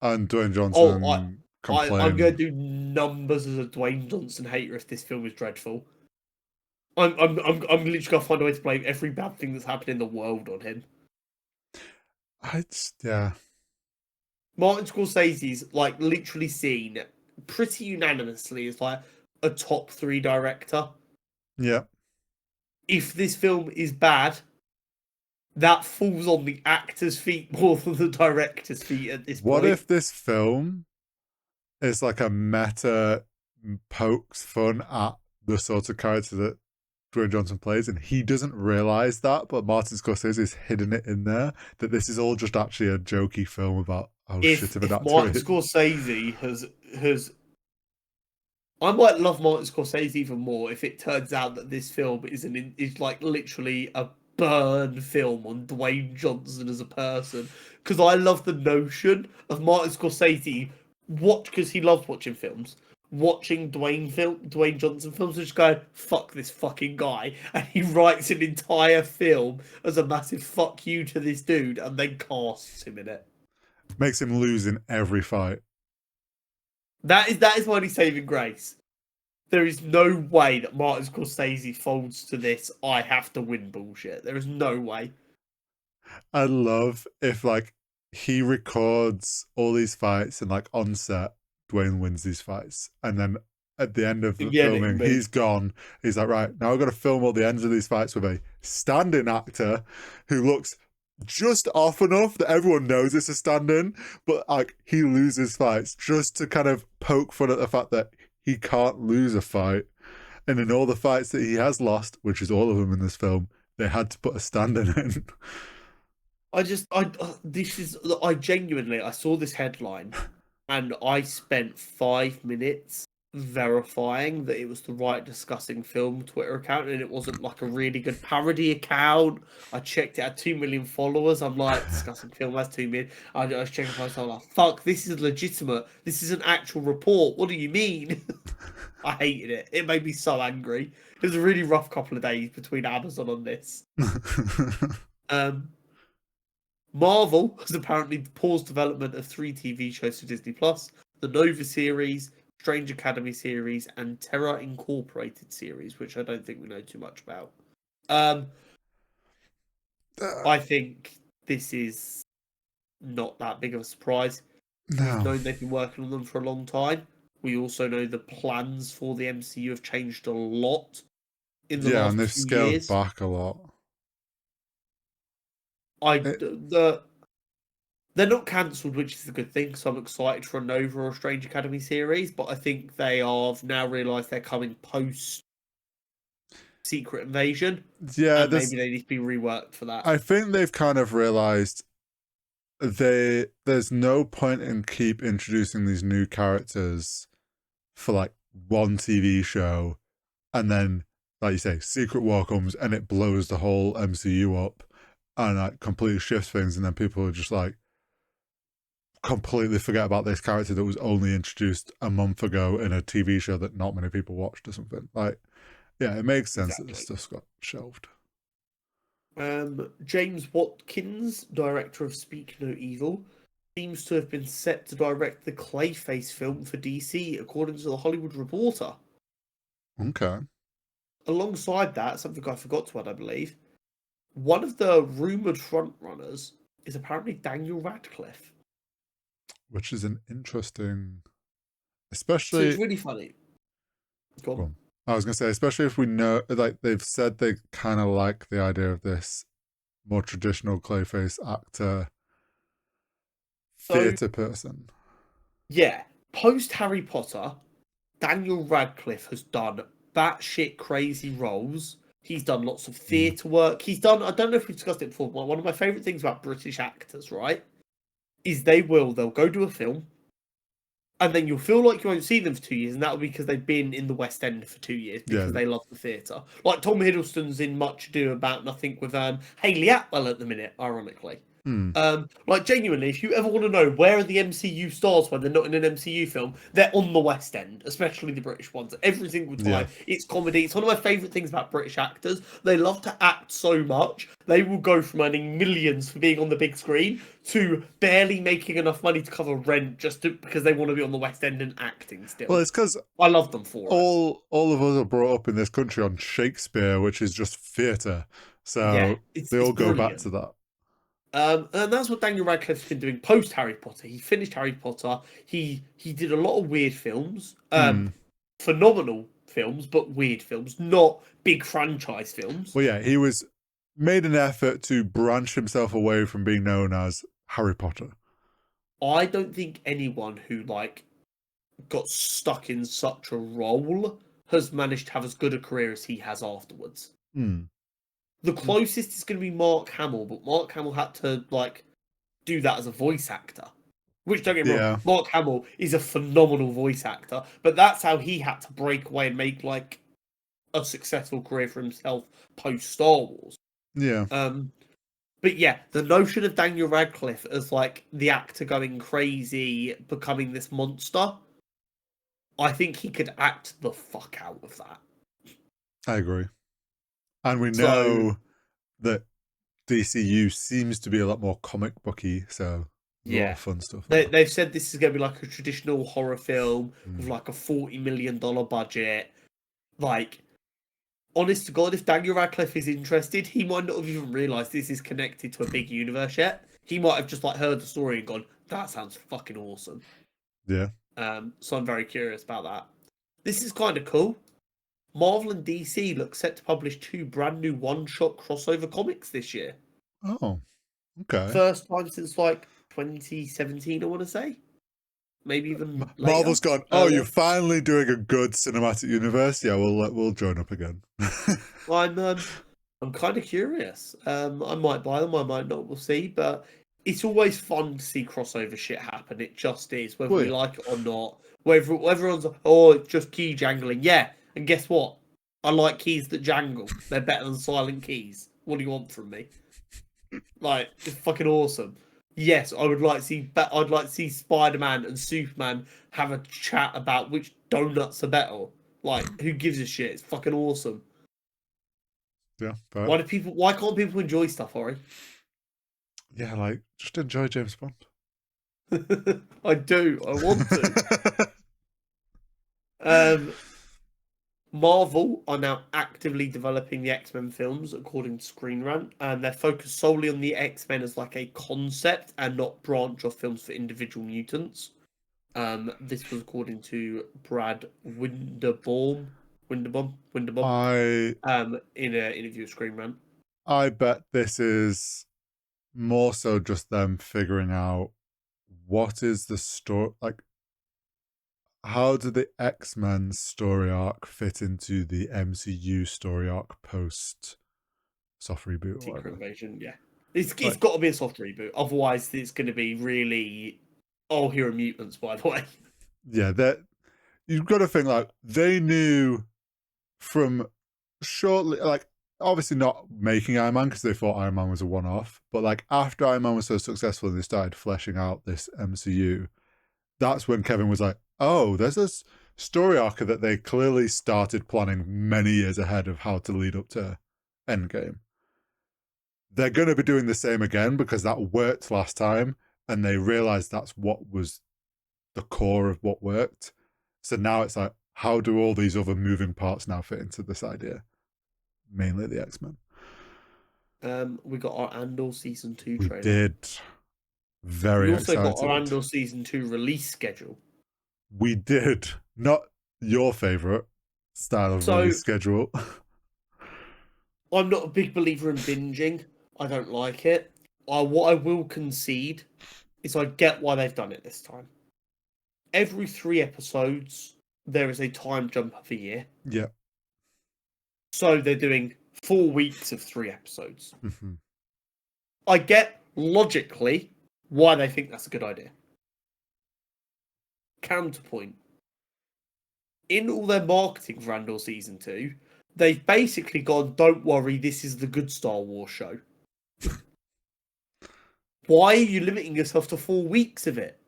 and Dwayne Oh, Johnson I'm gonna complain. do numbers as a Dwayne Johnson hater if this film is dreadful. I'm literally gonna find a way to blame every bad thing that's happened in the world on him. Yeah. Martin Scorsese's like literally seen pretty unanimously as like a top 3 director. Yeah. If this film is bad, that falls on the actor's feet more than the director's feet at this What point. if this film is like a meta pokes fun at the sort of character that Dwayne Johnson plays, and he doesn't realize that, but Martin Scorsese is hidden it in there, that this is all just actually a jokey film about how shit of an If actor Martin he is. Scorsese has I might love Martin Scorsese even more if it turns out that this film is like literally a burn film on Dwayne Johnson as a person. Because I love the notion of Martin Scorsese because he loves watching films, watching Dwayne Johnson films, and just going fuck this fucking guy, and he writes an entire film as a massive fuck you to this dude, and then casts him in it. Makes him lose in every fight. That is my only saving grace. There is no way that Martin Scorsese folds to this I have to win bullshit. There is no way. I love if like he records all these fights and like on set, Dwayne wins these fights. And then at the end of the Yeah, it'll filming, be. he's gone. He's like, right, now I've got to film all the ends of these fights with a stand-in actor who looks just off enough that everyone knows it's a stand-in, but like he loses fights just to kind of poke fun at the fact that he can't lose a fight. And in all the fights that he has lost, which is all of them in this film, they had to put a stand-in in. I genuinely, I saw this headline and I spent 5 minutes verifying that it was the right discussing film Twitter account and it wasn't like a really good parody account. I checked it had 2 million followers. I'm like, discussing film has 2 million. I was checking posts. I'm like, fuck, this is legitimate. This is an actual report. What do you mean? I hated it. It made me so angry. It was a really rough couple of days between Amazon on this. Marvel has apparently paused development of 3 TV shows for Disney Plus: the Nova series, Strange Academy series, and Terra Incorporated series, which I don't think we know too much about. I think this is not that big of a surprise. We've No. known they've been working on them for a long time. We also know the plans for the MCU have changed a lot in the Yeah, and last they've few scaled years. back a lot. It, They're not cancelled, which is a good thing. So I'm excited for a Nova or a Strange Academy series, but I think they have now realised they're coming post Secret Invasion, yeah, and maybe they need to be reworked for that. I think they've kind of realized there's no point in keep introducing these new characters for like one TV show and then, like you say, Secret War comes and it blows the whole MCU up and like completely shifts things, and then people are just like completely forget about this character that was only introduced a month ago in a TV show that not many people watched or something. Like, yeah, it makes sense that this Exactly. stuff's got shelved. James Watkins, director of Speak No Evil, seems to have been set to direct the Clayface film for DC, according to the Hollywood Reporter. Okay. Alongside that, something I forgot to add, I believe, one of the rumoured frontrunners is apparently Daniel Radcliffe. which is an interesting, So it's especially. really funny. Go on. Well, I was gonna say, especially if we know, like they've said, they kind of like the idea of this more traditional Clayface actor, So theatre person. yeah, post Harry Potter, Daniel Radcliffe has done batshit crazy roles. He's done lots of Mm. theatre work. He's done, I don't know if we've discussed it before, but one of my favourite things about British actors, right, is they'll go do a film, and then you'll feel like you won't see them for 2 years, and that'll be because they've been in the West End for 2 years Yeah. because they love the theatre. Like Tom Hiddleston's in Much Ado About Nothing with Hayley Atwell at the minute, ironically. Mm. Like genuinely, if you ever want to know where are the MCU stars when they're not in an MCU film, they're on the West End, especially the British ones. Every single Yeah. time, it's comedy. It's one of my favourite things about British actors. They love to act so much. They will go from earning millions for being on the big screen to barely making enough money to cover rent because they want to be on the West End and acting Well, still. it's because I love them for it. all of us are brought up in this country on Shakespeare, which is just theatre. Yeah, So they it's all go back brilliant. to that. And that's what Daniel Radcliffe's been doing post Harry Potter. He finished Harry Potter. He did a lot of weird films, Mm. phenomenal films, but weird films, not big franchise films. Well, yeah, he was made an effort to branch himself away from being known as Harry Potter. I don't think anyone who like got stuck in such a role has managed to have as good a career as he has afterwards. Mm. The closest is going to be Mark Hamill, but Mark Hamill had to like do that as a voice actor. Which, don't get me wrong, Yeah. Mark Hamill is a phenomenal voice actor, but that's how he had to break away and make like a successful career for himself post Star Wars. Yeah. But yeah, the notion of Daniel Radcliffe as like the actor going crazy, becoming this monster, I think he could act the fuck out of that. I agree. And we So know that DCU seems to be a lot more comic booky, so there's a lot of yeah, fun stuff there. they've said this is going to be like a traditional horror film with Mm. like a $40 million budget. Like, honest to God, if Daniel Radcliffe is interested, he might not have even realised this is connected to a big universe yet. He might have just like heard the story and gone, "That sounds fucking awesome." Yeah. So I'm very curious about that. This is kind of cool. Marvel and DC look set to publish 2 brand new one-shot crossover comics this year. Oh, okay. First time since like 2017, I want to say. Maybe even later. Marvel's gone, oh, you're Earlier. finally doing a good cinematic universe. Yeah, we'll join up again. I'm kind of curious. I might buy them, I might not. We'll see. But it's always fun to see crossover shit happen. It just is, whether Well, we yeah. like it or not. Whether everyone's oh, it's just key jangling. Yeah, and guess what? I like keys that jangle. They're better than silent keys. What do you want from me? Like, it's fucking awesome. Yes, I would like to see. I'd like to see Spider-Man and Superman have a chat about which donuts are better. Like, who gives a shit? It's fucking awesome. Yeah, fair. Why can't people enjoy stuff, Ori? Yeah, like, just enjoy James Bond. I do. I want to. Marvel are now actively developing the X-Men films, according to Screen Rant, and they're focused solely on the X-Men as like a concept and not branch off films for individual mutants. This was according to Brad Winderbaum, I in an interview with Screen Rant. I bet this is more so just them figuring out what is the story, like, how do the X-Men story arc fit into the MCU story arc post soft reboot or Secret whatever. Invasion, yeah. It's Like, got to be a soft reboot. Otherwise, it's going to be really. Oh, here are mutants, by the way. yeah, that you've got to think like they knew from shortly, like obviously not making Iron Man because they thought Iron Man was a one-off, but like after Iron Man was so successful and they started fleshing out this MCU, that's when Kevin was like, oh, there's this story arc that they clearly started planning many years ahead of how to lead up to Endgame. They're going to be doing the same again because that worked last time, and they realized that's what was the core of what worked. So now it's like, how do all these other moving parts now fit into this idea? Mainly the X-Men. We got our Andor season 2 We trailer. did. Very We also got our excited. Andor Season 2 release schedule. We did. Not your favourite style of So, release schedule. I'm not a big believer in binging. I don't like it. What I will concede is I get why they've done it this time. Every 3 episodes, there is a time jump of a year. Yeah. So they're doing 4 weeks of 3 episodes. Mm-hmm. I get, logically, why they think that's a good idea. Counterpoint. In all their marketing for Andor Season 2, they've basically gone, don't worry, this is the good Star Wars show. Why are you limiting yourself to 4 weeks of it?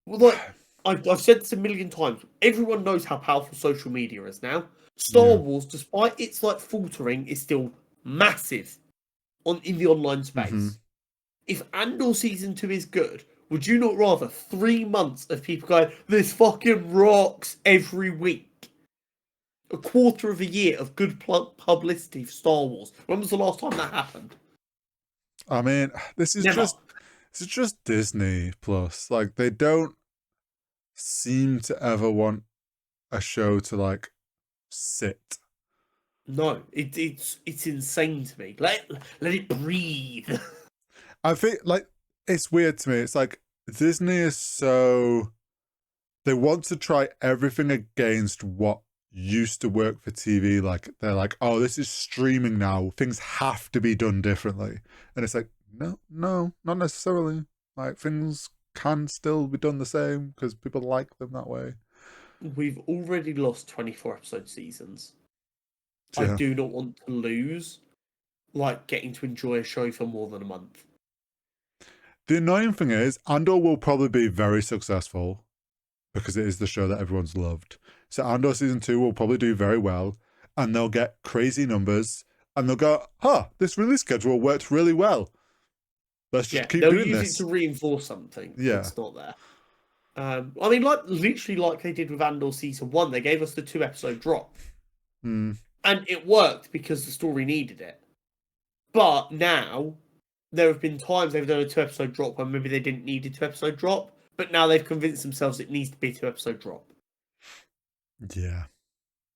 Well, like, I've said this a million times. Everyone knows how powerful social media is now. Star Yeah. Wars, despite its like faltering, is still massive in the online space. Mm-hmm. If Andor Season 2 is good, would you not rather 3 months of people going, this fucking rocks every week? A quarter of a year of good publicity for Star Wars. When was the last time that happened? I mean, this is Never. just Disney Plus. Like, they don't seem to ever want a show to like sit. No, it's insane to me. Let it breathe. I think like it's weird to me. It's like Disney is so they want to try everything against what used to work for TV. Like they're like, oh, this is streaming now. Things have to be done differently. And it's like, no, not necessarily. Like things can still be done the same because people like them that way. We've already lost 24 episode seasons. I Yeah. do not want to lose like getting to enjoy a show for more than a month. The annoying thing is, Andor will probably be very successful because it is the show that everyone's loved. So Andor season 2 will probably do very well, and they'll get crazy numbers, and they'll go, "Huh, this release schedule worked really well. Let's just keep They'll doing use this." it to reinforce something Yeah. that's not there. I mean, like literally, like they did with Andor season 1, they gave us the 2 episode drop, Mm. and it worked because the story needed it. But now there have been times they've done a 2 episode drop when maybe they didn't need a 2 episode drop, but now they've convinced themselves it needs to be a 2 episode drop. Yeah.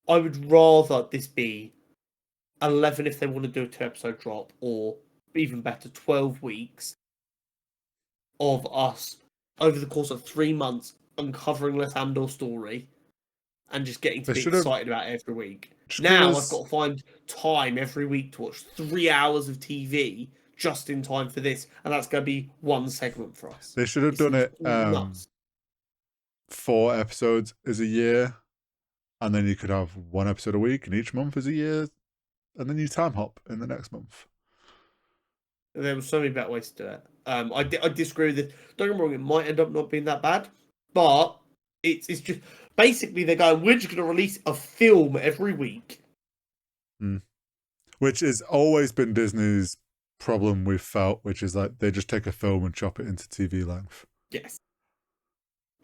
I would rather this be 11 if they want to do a 2 episode drop, or even better, 12 weeks of us over the course of 3 months uncovering this Andor story and just getting to They be should have excited about it every week. just give Now I've us. got to find time every week to watch 3 hours of TV just in time for this, and that's going to be one segment for us. They should have It done seems it. nuts. 4 episodes is a year, and then you could have 1 episode a week, and each month is a year, and then you time hop in the next month. There were so many better ways to do it. I disagree with it. Don't get me wrong, it might end up not being that bad, but it's just basically they're going, we're just going to release a film every week. Which has always been Disney's problem we've felt, which is like they just take a film and chop it into TV length. Yes.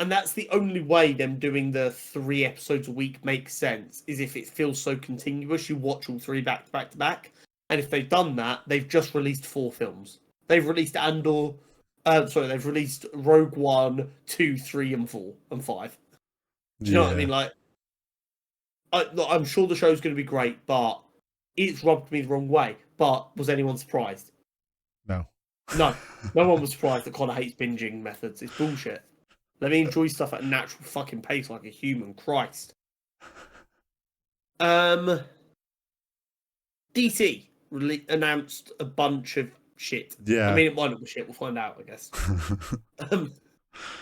And that's the only way them doing the 3 episodes a week makes sense, is if it feels so continuous, you watch all 3 back to back to back. And if they've done that, they've just released 4 films. They've released they've released Rogue One, 2, 3, and 4, and 5. Do you know what I mean? Like, I'm sure the show's going to be great, but it's rubbed me the wrong way. But was anyone surprised? No. No. No one was surprised that Connor hates binging methods. It's bullshit. Let me enjoy stuff at a natural fucking pace like a human. Christ. DC announced a bunch of shit. Yeah. I mean, it might not be shit. We'll find out, I guess.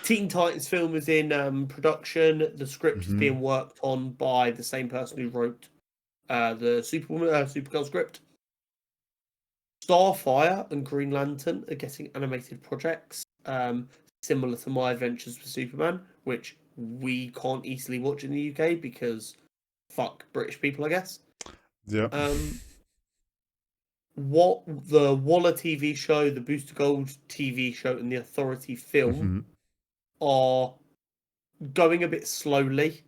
Teen Titans film is in production. The script is being worked on by the same person who wrote the Supergirl script. Starfire and Green Lantern are getting animated projects, similar to My Adventures with Superman, which we can't easily watch in the UK because fuck British people, I guess. Yeah. What the Waller TV show, the Booster Gold TV show, and the Authority film are going a bit slowly.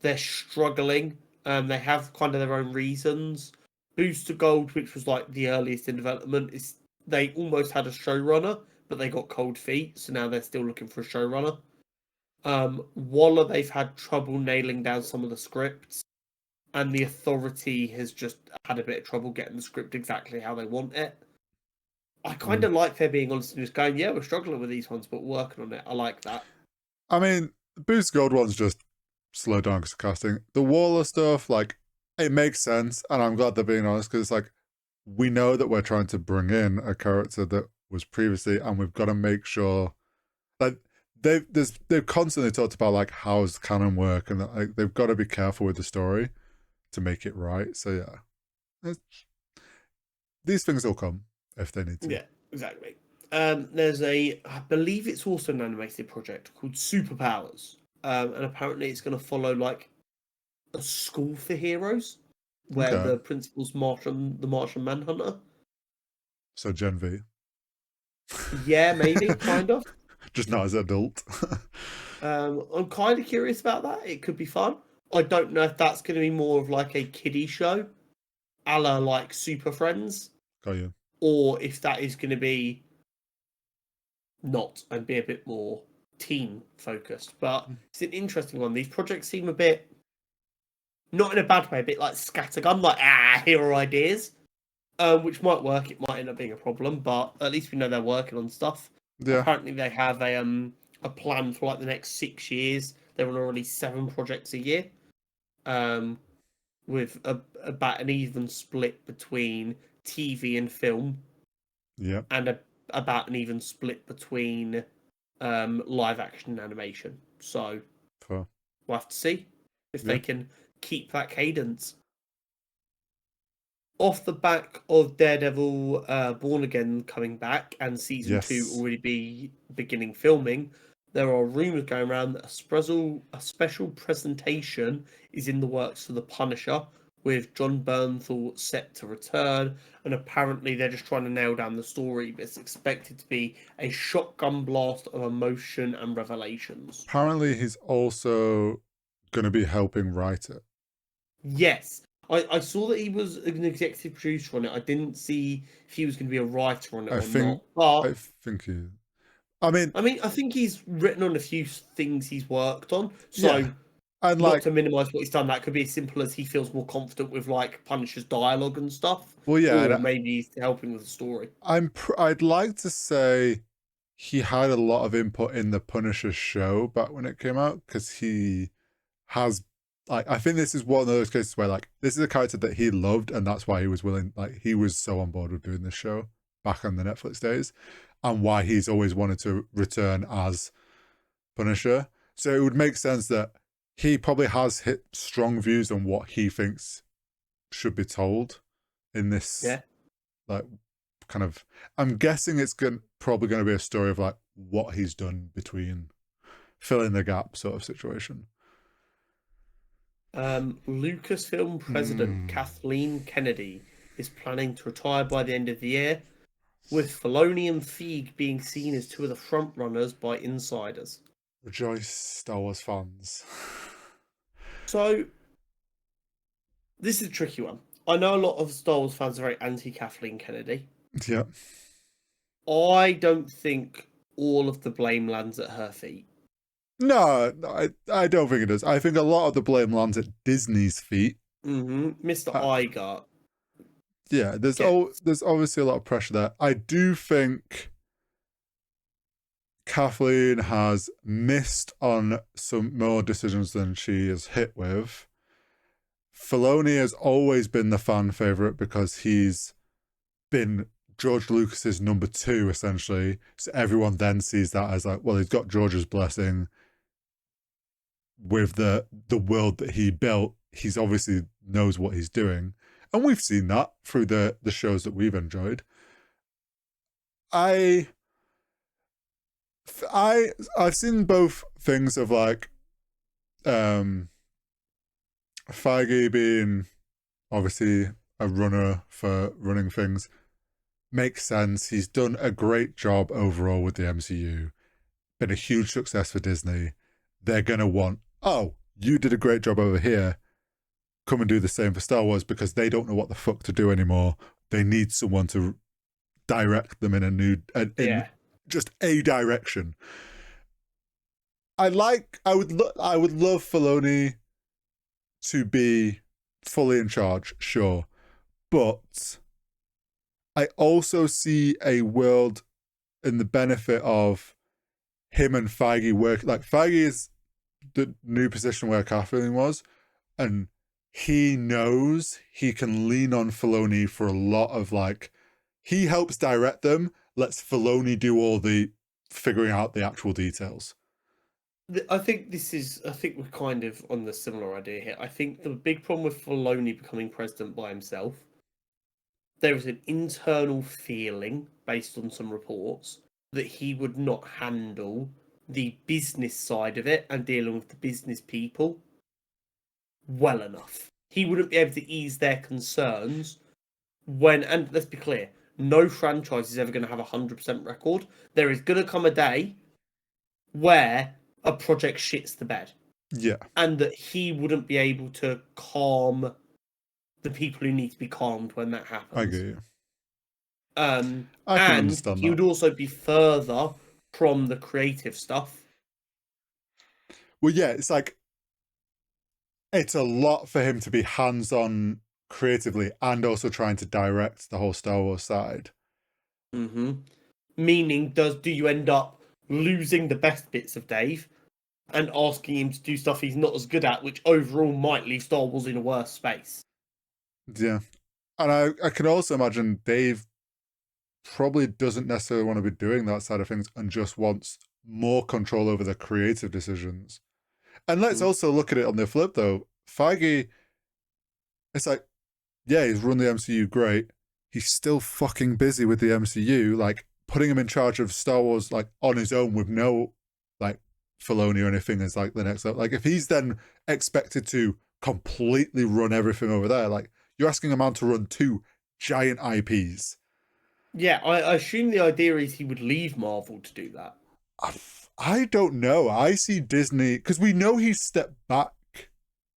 They're struggling. They have kind of their own reasons. Booster Gold, which was like the earliest in development, is they almost had a showrunner, but they got cold feet, so now they're still looking for a showrunner. Waller, they've had trouble nailing down some of the scripts, and the Authority has just had a bit of trouble getting the script exactly how they want it. I kind of like their being honest and just going, yeah, we're struggling with these ones, but working on it. I like that. I mean, Boost Gold one's just slow down because of casting. The Waller stuff, like, it makes sense, and I'm glad they're being honest because it's like, we know that we're trying to bring in a character that was previously, and we've got to make sure that they've constantly talked about like how's canon work, and that, like, they've got to be careful with the story to make it right. So yeah, these things will come if they need to. Yeah, exactly. There's I believe it's also an animated project called Superpowers, and apparently it's going to follow like a school for heroes, where Okay, the principal's the Martian Manhunter. so Gen V, Yeah, maybe, kind of. just not as adult. I'm kind of curious about that. It could be fun. I don't know if that's going to be more of like a kiddie show, a la like Super Friends, Got you. or if that is going to be not and be a bit more teen focused. But it's an interesting one. These projects seem a bit, not in a bad way, a bit like scattergun, like here are ideas, which might work. It might end up being a problem, but at least we know they're working on stuff. Yeah, Apparently, they have a plan for like the next 6 years. They want to release 7 projects a year, with about an even split between TV and film, yeah, and about an even split between live action and animation. So fair. we'll have to see if Yeah, they can keep that cadence. Off the back of Daredevil Born Again coming back and season 2 yes. already beginning filming, there are rumours going around that a special presentation is in the works for The Punisher, with John Bernthal set to return, and apparently they're just trying to nail down the story, but it's expected to be a shotgun blast of emotion and revelations. Apparently, he's also going to be helping write it. Yes. I saw that he was an executive producer on it. I didn't see if he was going to be a writer on it I or think. not. But I think he. I mean, I think he's written on a few things he's worked on. yeah, So and not like, to minimize what he's done, that could be as simple as he feels more confident with like Punisher's dialogue and stuff, well, yeah, or maybe he's helping with the story. I'd like to say he had a lot of input in the Punisher show back when it came out because he has, like, I think this is one of those cases where like this is a character that he loved and that's why he was willing, like he was so on board with doing this show back on the Netflix days, and why he's always wanted to return as Punisher. So it would make sense that he probably has hit strong views on what he thinks should be told in this, Yeah. like, kind of, I'm guessing it's probably going to be a story of like what he's done between filling the gap sort of situation. Lucasfilm president Kathleen Kennedy is planning to retire by the end of the year, with Filoni and Feig being seen as two of the front runners by insiders. Rejoice, Star Wars fans. So this is a tricky one. I know a lot of Star Wars fans are very anti Kathleen Kennedy. Yeah. I don't think all of the blame lands at her feet. No, I don't think it does. I think a lot of the blame lands at Disney's feet. Mr. Uh, Iger. yeah, there's Gets. there's obviously a lot of pressure there. I do think Kathleen has missed on some more decisions than she is hit with. Filoni has always been the fan favorite because he's been George Lucas's number 2 essentially. So everyone then sees that as like, well, he's got George's blessing with the world that he built. He's obviously knows what he's doing, and we've seen that through the shows that we've enjoyed. I've seen both things of like Feige being obviously a runner for running things. Makes sense. He's done a great job overall with the MCU. Been a huge success for Disney. They're going to want, oh, you did a great job over here. Come and do the same for Star Wars, because they don't know what the fuck to do anymore. They need someone to direct them in a new, in just a direction. I would love Filoni to be fully in charge, sure, but I also see a world in the benefit of him and Feige work. Like, Feige is the new position where Kathleen was, and he knows he can lean on Filoni for a lot of, like, he helps direct them, lets Filoni do all the figuring out the actual details. I think we're kind of on the similar idea here. I think the big problem with Filoni becoming president by himself, there is an internal feeling, based on some reports, that he would not handle the business side of it and dealing with the business people well enough. He wouldn't be able to ease their concerns when, and let's be clear, no franchise is ever going to have a 100% record. There is going to come a day where a project shits the bed. Yeah. And that he wouldn't be able to calm the people who need to be calmed when that happens. I agree. I can understand he would also be further from the creative stuff. Well, yeah, it's like, it's a lot for him to be hands-on creatively and also trying to direct the whole Star Wars side. Mm-hmm. Meaning, do you end up losing the best bits of Dave and asking him to do stuff he's not as good at, which overall might leave Star Wars in a worse space? Yeah. And I can also imagine Dave probably doesn't necessarily want to be doing that side of things and just wants more control over the creative decisions. And let's also look at it on the flip, though. Feige, it's like, yeah, he's run the MCU great. He's still fucking busy with the MCU. Like, putting him in charge of Star Wars, like, on his own with no, like, Filoni or anything is, like, the next level. Like, if he's then expected to completely run everything over there, like, you're asking a man to run 2 giant IPs. Yeah, I assume the idea is he would leave Marvel to do that. I don't know. I see Disney, because we know he's stepped back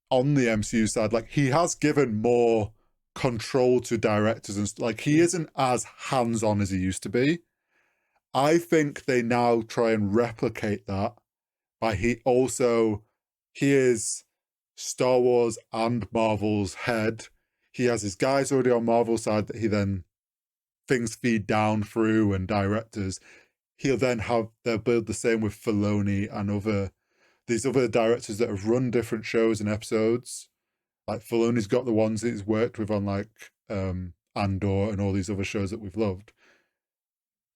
on the MCU side. Like, he has given more control to directors and like, he isn't as hands-on as he used to be. I think they now try and replicate that by he is Star Wars and Marvel's head. He has his guys already on Marvel's side that he then things feed down through and directors. He'll then they'll build the same with Filoni and these other directors that have run different shows and episodes. Like, Filoni's got the ones that he's worked with on, like, Andor and all these other shows that we've loved.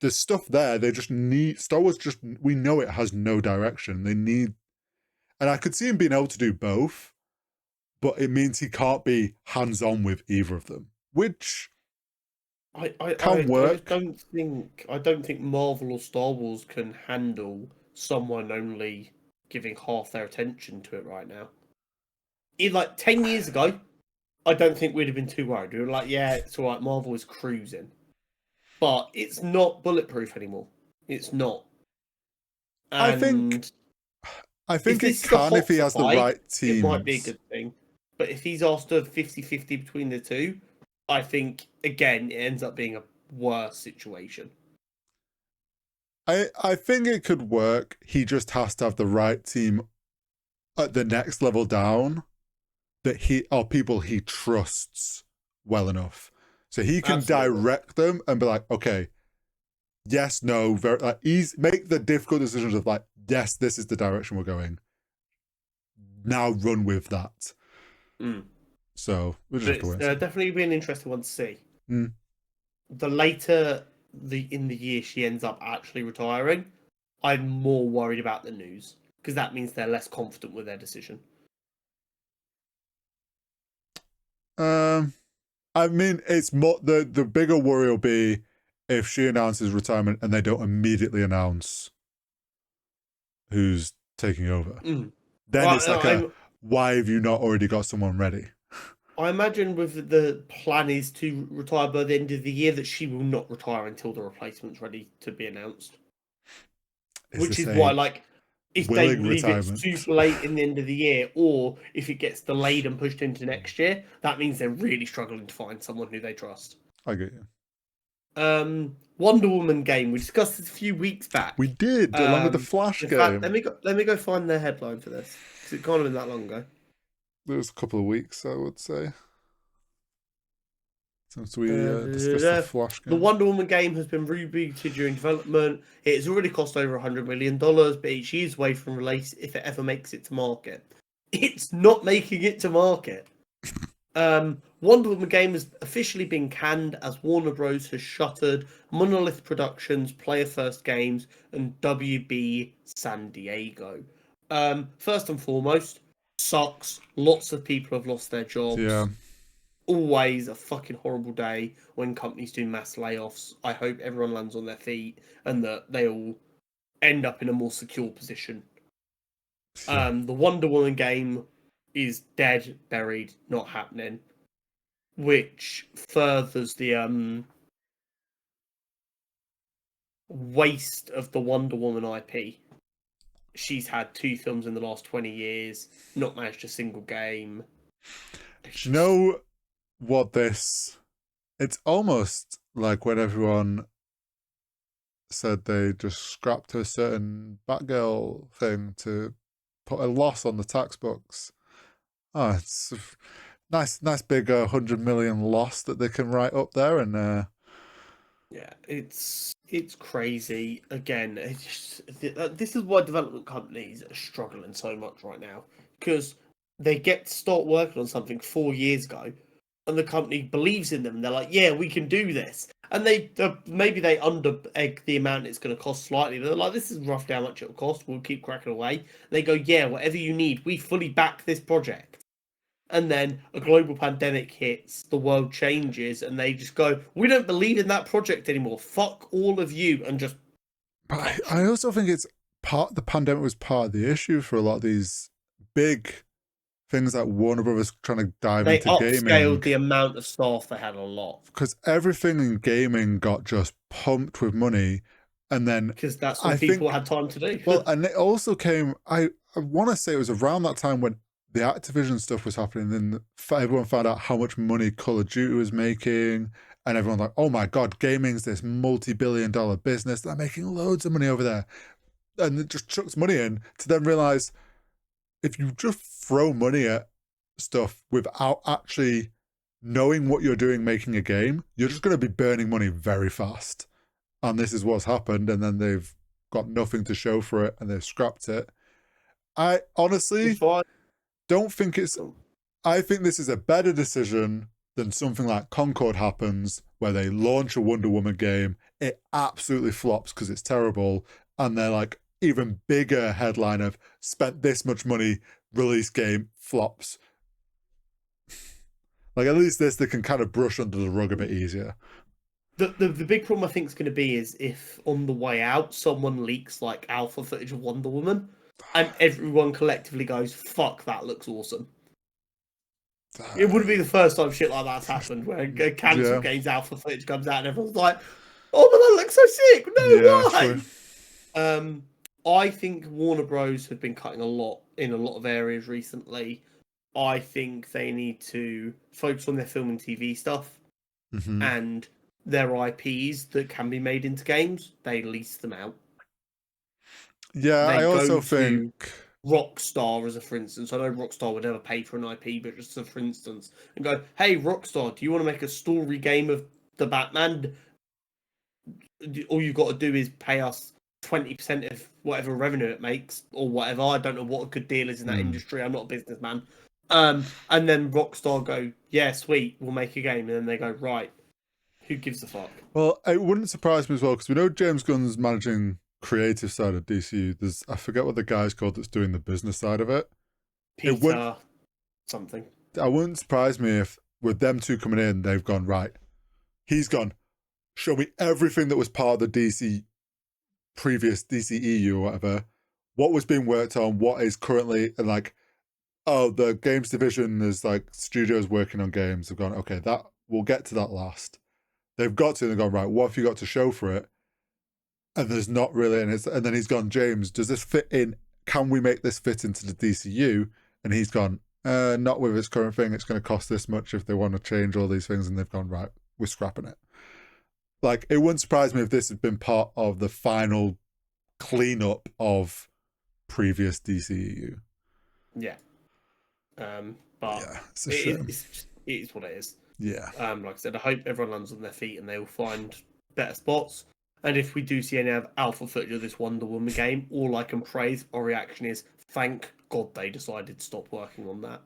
There's stuff there. They just need Star Wars. We know it has no direction. They need, and I could see him being able to do both, but it means he can't be hands-on with either of them, which can work. I don't think Marvel or Star Wars can handle someone only giving half their attention to it right now. Like 10 years ago, I don't think we'd have been too worried. We were like, yeah, it's all right, Marvel is cruising. But it's not bulletproof anymore. It's not. And I think it can if he has the right teams. It might be a good thing. But if he's asked to 50-50 between the two, I think, again, it ends up being a worse situation. I think it could work. He just has to have the right team at the next level down that people he trusts well enough. So he can direct them and be like, okay, yes, no, make the difficult decisions of, like, yes, this is the direction we're going. Now run with that. So we'll just have to wait. Definitely be an interesting one to see. The later in the year she ends up actually retiring, I'm more worried about the news because that means they're less confident with their decision. I mean, it's more the bigger worry will be if she announces retirement and they don't immediately announce who's taking over. Then it's like why have you not already got someone ready? I imagine with the plan is to retire by the end of the year that she will not retire until the replacement's ready to be announced. Which is why, like, if they leave it super late in the end of the year, or if it gets delayed and pushed into next year, that means they're really struggling to find someone who they trust. I get you. Wonder Woman game. We discussed this a few weeks back. We did, along with the Flash In fact, game. let me go find the headline for this because it can't have been that long ago. It was a couple of weeks, I would say, since we Da, da, discussed the da. Flash The game. Wonder Woman game has been rebooted during development. It has already cost over $100 million, but it's years away from release if it ever makes it to market. It's not making it to market. Wonder Woman game has officially been canned as Warner Bros. Has shuttered Monolith Productions, Player First Games, and WB San Diego. First and foremost, sucks. Lots of people have lost their Yeah. jobs. Always a fucking horrible day when companies do mass layoffs. I hope everyone lands on their feet and that they all end up in a more secure position. Yeah. The Wonder Woman game is dead, buried, not happening, which furthers the waste of the Wonder Woman IP. She's had 2 films in the last 20 years, not managed a single game. Do you know what this... It's almost like when everyone said they just scrapped a certain Batgirl thing to put a loss on the tax books. Oh, it's a nice big 100 million loss that they can write up there, and Yeah, it's crazy. Again, this is why development companies are struggling so much right now, because they get to start working on something 4 years ago, and the company believes in them, and they're like, "Yeah, we can do this." And they maybe they under egg the amount it's going to cost slightly. They're like, "This is roughly how much it'll cost. We'll keep cracking away." They go, "Yeah, whatever you need, we fully back this project." And then a global pandemic hits, the world changes, and they just go, "We don't believe in that project anymore. Fuck all of you," and just but fuck I you. also think it's the pandemic was part of the issue for a lot of these big things like Warner Brothers trying to dive They into gaming, upscaled the amount of staff they had a lot because everything in gaming got just pumped with money, and then because that's all I people think, had time to well, do. and it also came. I want to say it was around that time when the Activision stuff was happening, and everyone found out how much money Call of Duty was making, and everyone's like, "Oh my god, gaming's this multi-billion-dollar business. They're making loads of money over there," and it just chucks money in to then realize if you just throw money at stuff without actually knowing what you're doing making a game, you're just going to be burning money very fast. And this is what's happened. And then they've got nothing to show for it and they've scrapped it. I honestly If I don't think it's... I think this is a better decision than something like Concord happens, where they launch a Wonder Woman game, it absolutely flops because it's terrible, and they're like, even bigger headline of spent this much money, release game, flops. Like, at least this they can kind of brush under the rug a bit easier. the big problem I think is going to be is if on the way out someone leaks like alpha footage of Wonder Woman, and everyone collectively goes, "Fuck, that looks awesome." It wouldn't be the first time shit like that's happened, where a cancelled Yeah, game's alpha footage comes out and everyone's like, "Oh, but that looks so sick." No, yeah, true. why? Um, I think Warner Bros have been cutting a lot in a lot of areas recently. I think they need to focus on their film and TV stuff Mm-hmm. and their IPs that can be made into games. They lease them out. Yeah, They I go also think... to Rockstar as a for instance. I know Rockstar would never pay for an IP, but just as a for instance, and go, "Hey, Rockstar, do you want to make a story game of the Batman? All you've got to do is pay us 20% of whatever revenue it makes, or whatever. I don't know what a good deal is in that industry. I'm not a businessman." And then Rockstar go, "Yeah, sweet, we'll make a game," and then they go, "Right, who gives a fuck?" Well, it wouldn't surprise me as well, because we know James Gunn's managing creative side of DCU. There's, I forget what the guy's called that's doing the business side of it. It would Peter something. I wouldn't surprise me if with them two coming in, they've gone, right. He's gone, show me everything that was part of the previous DCEU or whatever. What was being worked on, what is currently, and like, oh, the games division is like studios working on games. They've gone, okay, that we'll get to that last. They've got to, and they've gone, right, what have you got to show for it? And there's not really, and then he's gone, "James, does this fit in? Can we make this fit into the DCU?" And he's gone, not with its current thing. It's going to cost this much if they want to change all these things. And they've gone, right, we're scrapping it. like, it wouldn't surprise me if this had been part of the final cleanup of previous DCEU. Yeah. But But yeah, it's a shame. it is what it is. Yeah. Like I said, I hope everyone lands on their feet and they will find better spots. And if we do see any alpha footage of this Wonder Woman game, all I can praise or reaction is thank God they decided to stop working on that.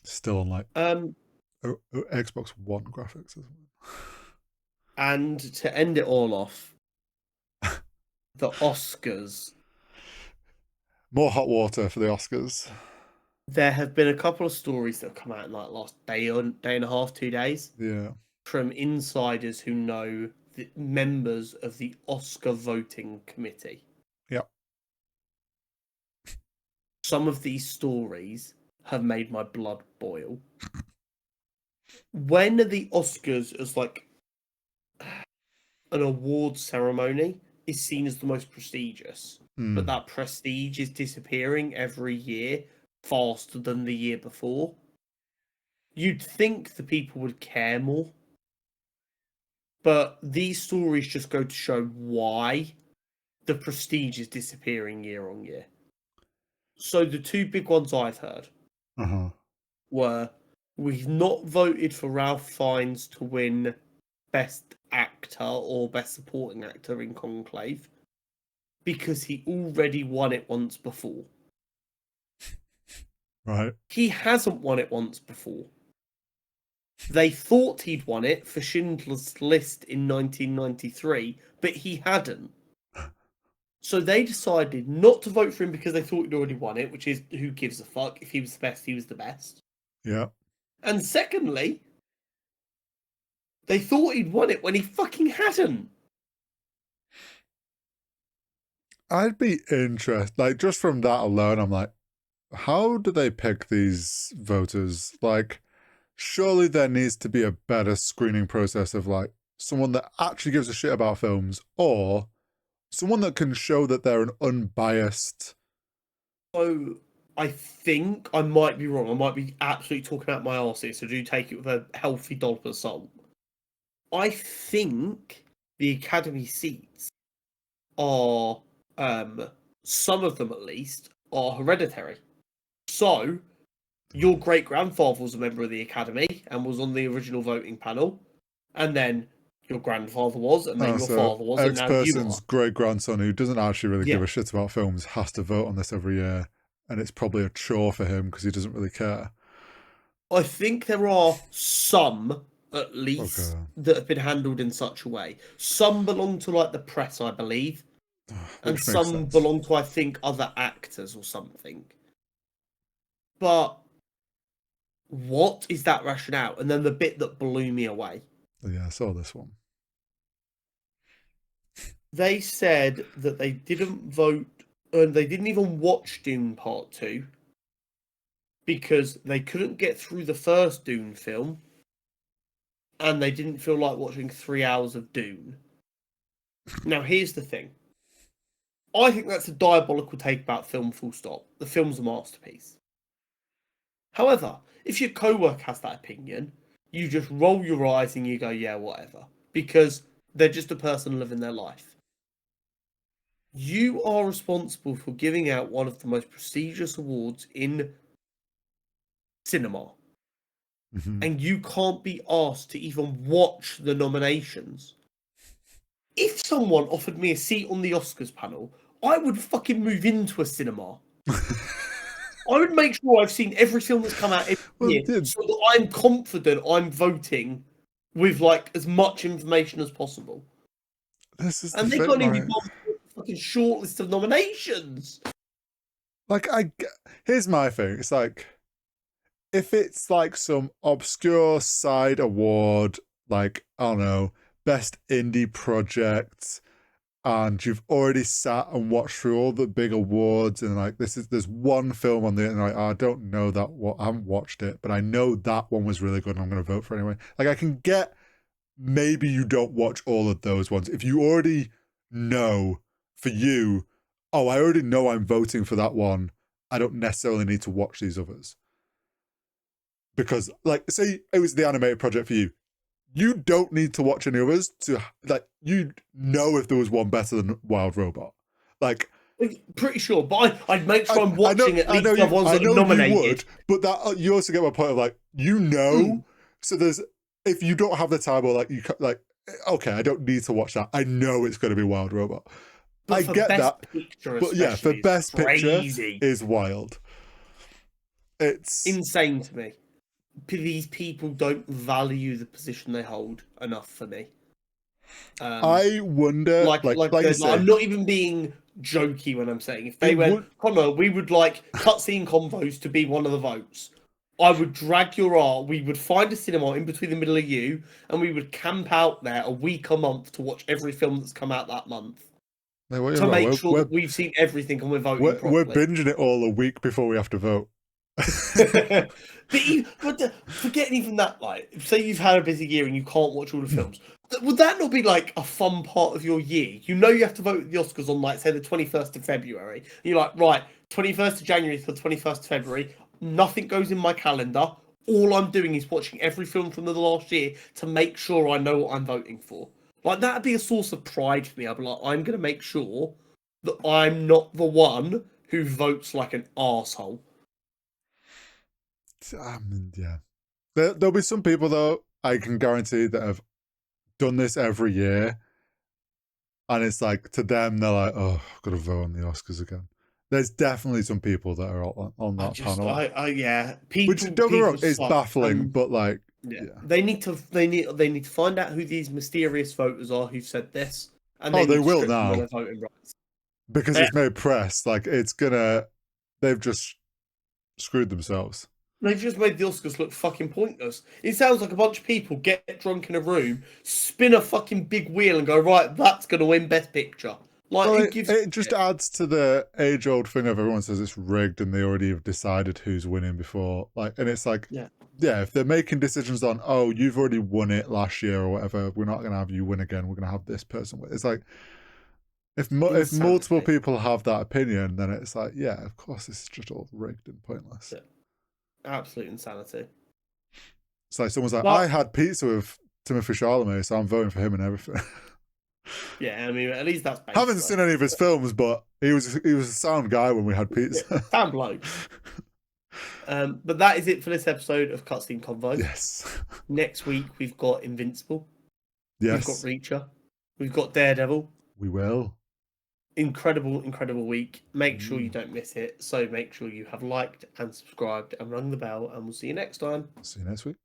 Still on like Um, Xbox One graphics, isn't it? and to end it all off, the Oscars. More hot water for the Oscars. There have been a couple of stories that have come out in like last day and a half, 2 days, Yeah. from insiders who know the members of the Oscar voting committee. Yep. Some of these stories have made my blood boil. When the Oscars, as like an award ceremony, is seen as the most prestigious, but that prestige is disappearing every year faster than the year before, you'd think the people would care more. But these stories just go to show why the prestige is disappearing year on year. So the two big ones I've heard were, we've not voted for Ralph Fiennes to win Best Actor or Best Supporting Actor in Conclave because he already won it once before. Right. He hasn't won it once before. They thought he'd won it for Schindler's List in 1993, but he hadn't. So they decided not to vote for him because they thought he'd already won it, which is, who gives a fuck? If he was the best, he was the best. Yeah. And secondly, they thought he'd won it when he fucking hadn't. I'd be interested, like, just from that alone, I'm like, how do they pick these voters? Like, surely there needs to be a better screening process of, like, someone that actually gives a shit about films, or someone that can show that they're an unbiased. So I think I might be wrong. I might be absolutely talking out my arse here, so do take it with a healthy dollop of salt. I think the Academy seats are, some of them at least, are hereditary. So your great grandfather was a member of the Academy and was on the original voting panel, and then your grandfather was, and then your So father was, and X now you are. person's great grandson who doesn't actually really give Yeah. a shit about films has to vote on this every year, and it's probably a chore for him because he doesn't really care. I think there are some, at least, that have been handled in such a way. Some belong to like the press, I believe, and Which makes some sense. belong to, I think, other actors or something. But what is that rationale? And then the bit that blew me away. Yeah, I saw this one. They said that they didn't vote, and they didn't even watch Dune Part 2 because they couldn't get through the first Dune film, and they didn't feel like watching 3 hours of Dune. Now, here's the thing. I think that's a diabolical take about film, full stop. The film's a masterpiece. However, if your co-worker has that opinion, you just roll your eyes and you go, yeah, whatever. Because they're just a person living their life. You are responsible for giving out one of the most prestigious awards in cinema. And you can't be asked to even watch the nominations. If someone offered me a seat on the Oscars panel, I would fucking move into a cinema. I would make sure I've seen every film that's come out every year, so that I'm confident I'm voting with like as much information as possible. This is And the they thing, can't even right? be bothered with a fucking short list of nominations. Like, here's my thing. It's like, if it's like some obscure side award, like, I don't know, best indie project, and you've already sat and watched through all the big awards, and like, there's one film on there, and like, I don't know that what I haven't watched it, but I know that one was really good, and I'm going to vote for it anyway. Like, I can get, maybe you don't watch all of those ones if you already know, for you, oh, I already know I'm voting for that one. I don't necessarily need to watch these others. Because, like, say it was the animated project for you. you don't need to watch any others to like. You know if there was one better than Wild Robot. Like, Pretty sure, but I'd make sure I'm I know, watching at least the ones I that are know you nominated. would, but that you also get my point of like, you know. So there's if you don't have the time or like you like, okay, I don't need to watch that. I know it's going to be Wild Robot. But I for get Best that, Picture, but yeah, for especially, it's Best Picture crazy. is wild. It's Insane to me. These people don't value the position they hold enough for me. I wonder, Like you I'm say, not even being jokey when I'm saying if they it went, would. Connor, we would like cutscene convos to be one of the votes. I would drag your art. We would find a cinema in between the middle of you, and we would camp out there a week, a month to watch every film that's come out that month Like, what to about? make sure that we've seen everything and we're voting We're properly. binging it all a week before we have to vote. Forgetting even that, like, say you've had a busy year and you can't watch all the films. Would that not be like a fun part of your year? You know you have to vote at the Oscars on, like, say, the 21st of February. And you're like, right, 21st of January to the 21st of February. Nothing goes in my calendar. All I'm doing is watching every film from the last year to make sure I know what I'm voting for. Like, that'd be a source of pride for me. I'd be like, I'm going to make sure that I'm not the one who votes like an arsehole. Yeah, there'll be some people though. I can guarantee that have done this every year, and it's like to them they're like, "Oh, I've got to vote on the Oscars again." There's definitely some people that are on that panel, Yeah, which people, don't get me wrong, people is suck, baffling, and but like, yeah, yeah. they need to find out who these mysterious voters are who said this, and Oh, they they need to will strip them of now their voting rights. because Yeah, it's made press. Like it's gonna, they've just screwed themselves. they've just made the Oscars look fucking pointless. It sounds like a bunch of people get drunk in a room, spin a fucking big wheel, and go, right, that's gonna win Best Picture. Like, Well, who gives it a just shit? adds to the age-old thing of everyone says it's rigged and they already have decided who's winning before. Like, and it's like, Yeah, yeah, if they're making decisions on, oh, you've already won it last year or whatever, we're not going to have you win again. We're going to have this person win. It's like, if multiple insanity. people have that opinion, then it's like, yeah, of course, this is just all rigged and pointless. Yeah, absolute insanity. It's like someone's like, I But had pizza with Timothy Chalamet, so I'm voting for him and everything. yeah, I mean, at least that's based Haven't though. seen any of his films, but he was a sound guy when we had Yeah, pizza. sound bloke. But that is it for this episode of Cutscene Convos. Yes. Next week we've got Invincible, we've got Yes, Reacher, we've got Daredevil. we will. Incredible, incredible week. Make sure you don't miss it. So make sure you have liked and subscribed and rung the bell, and we'll see you next time. See you next week.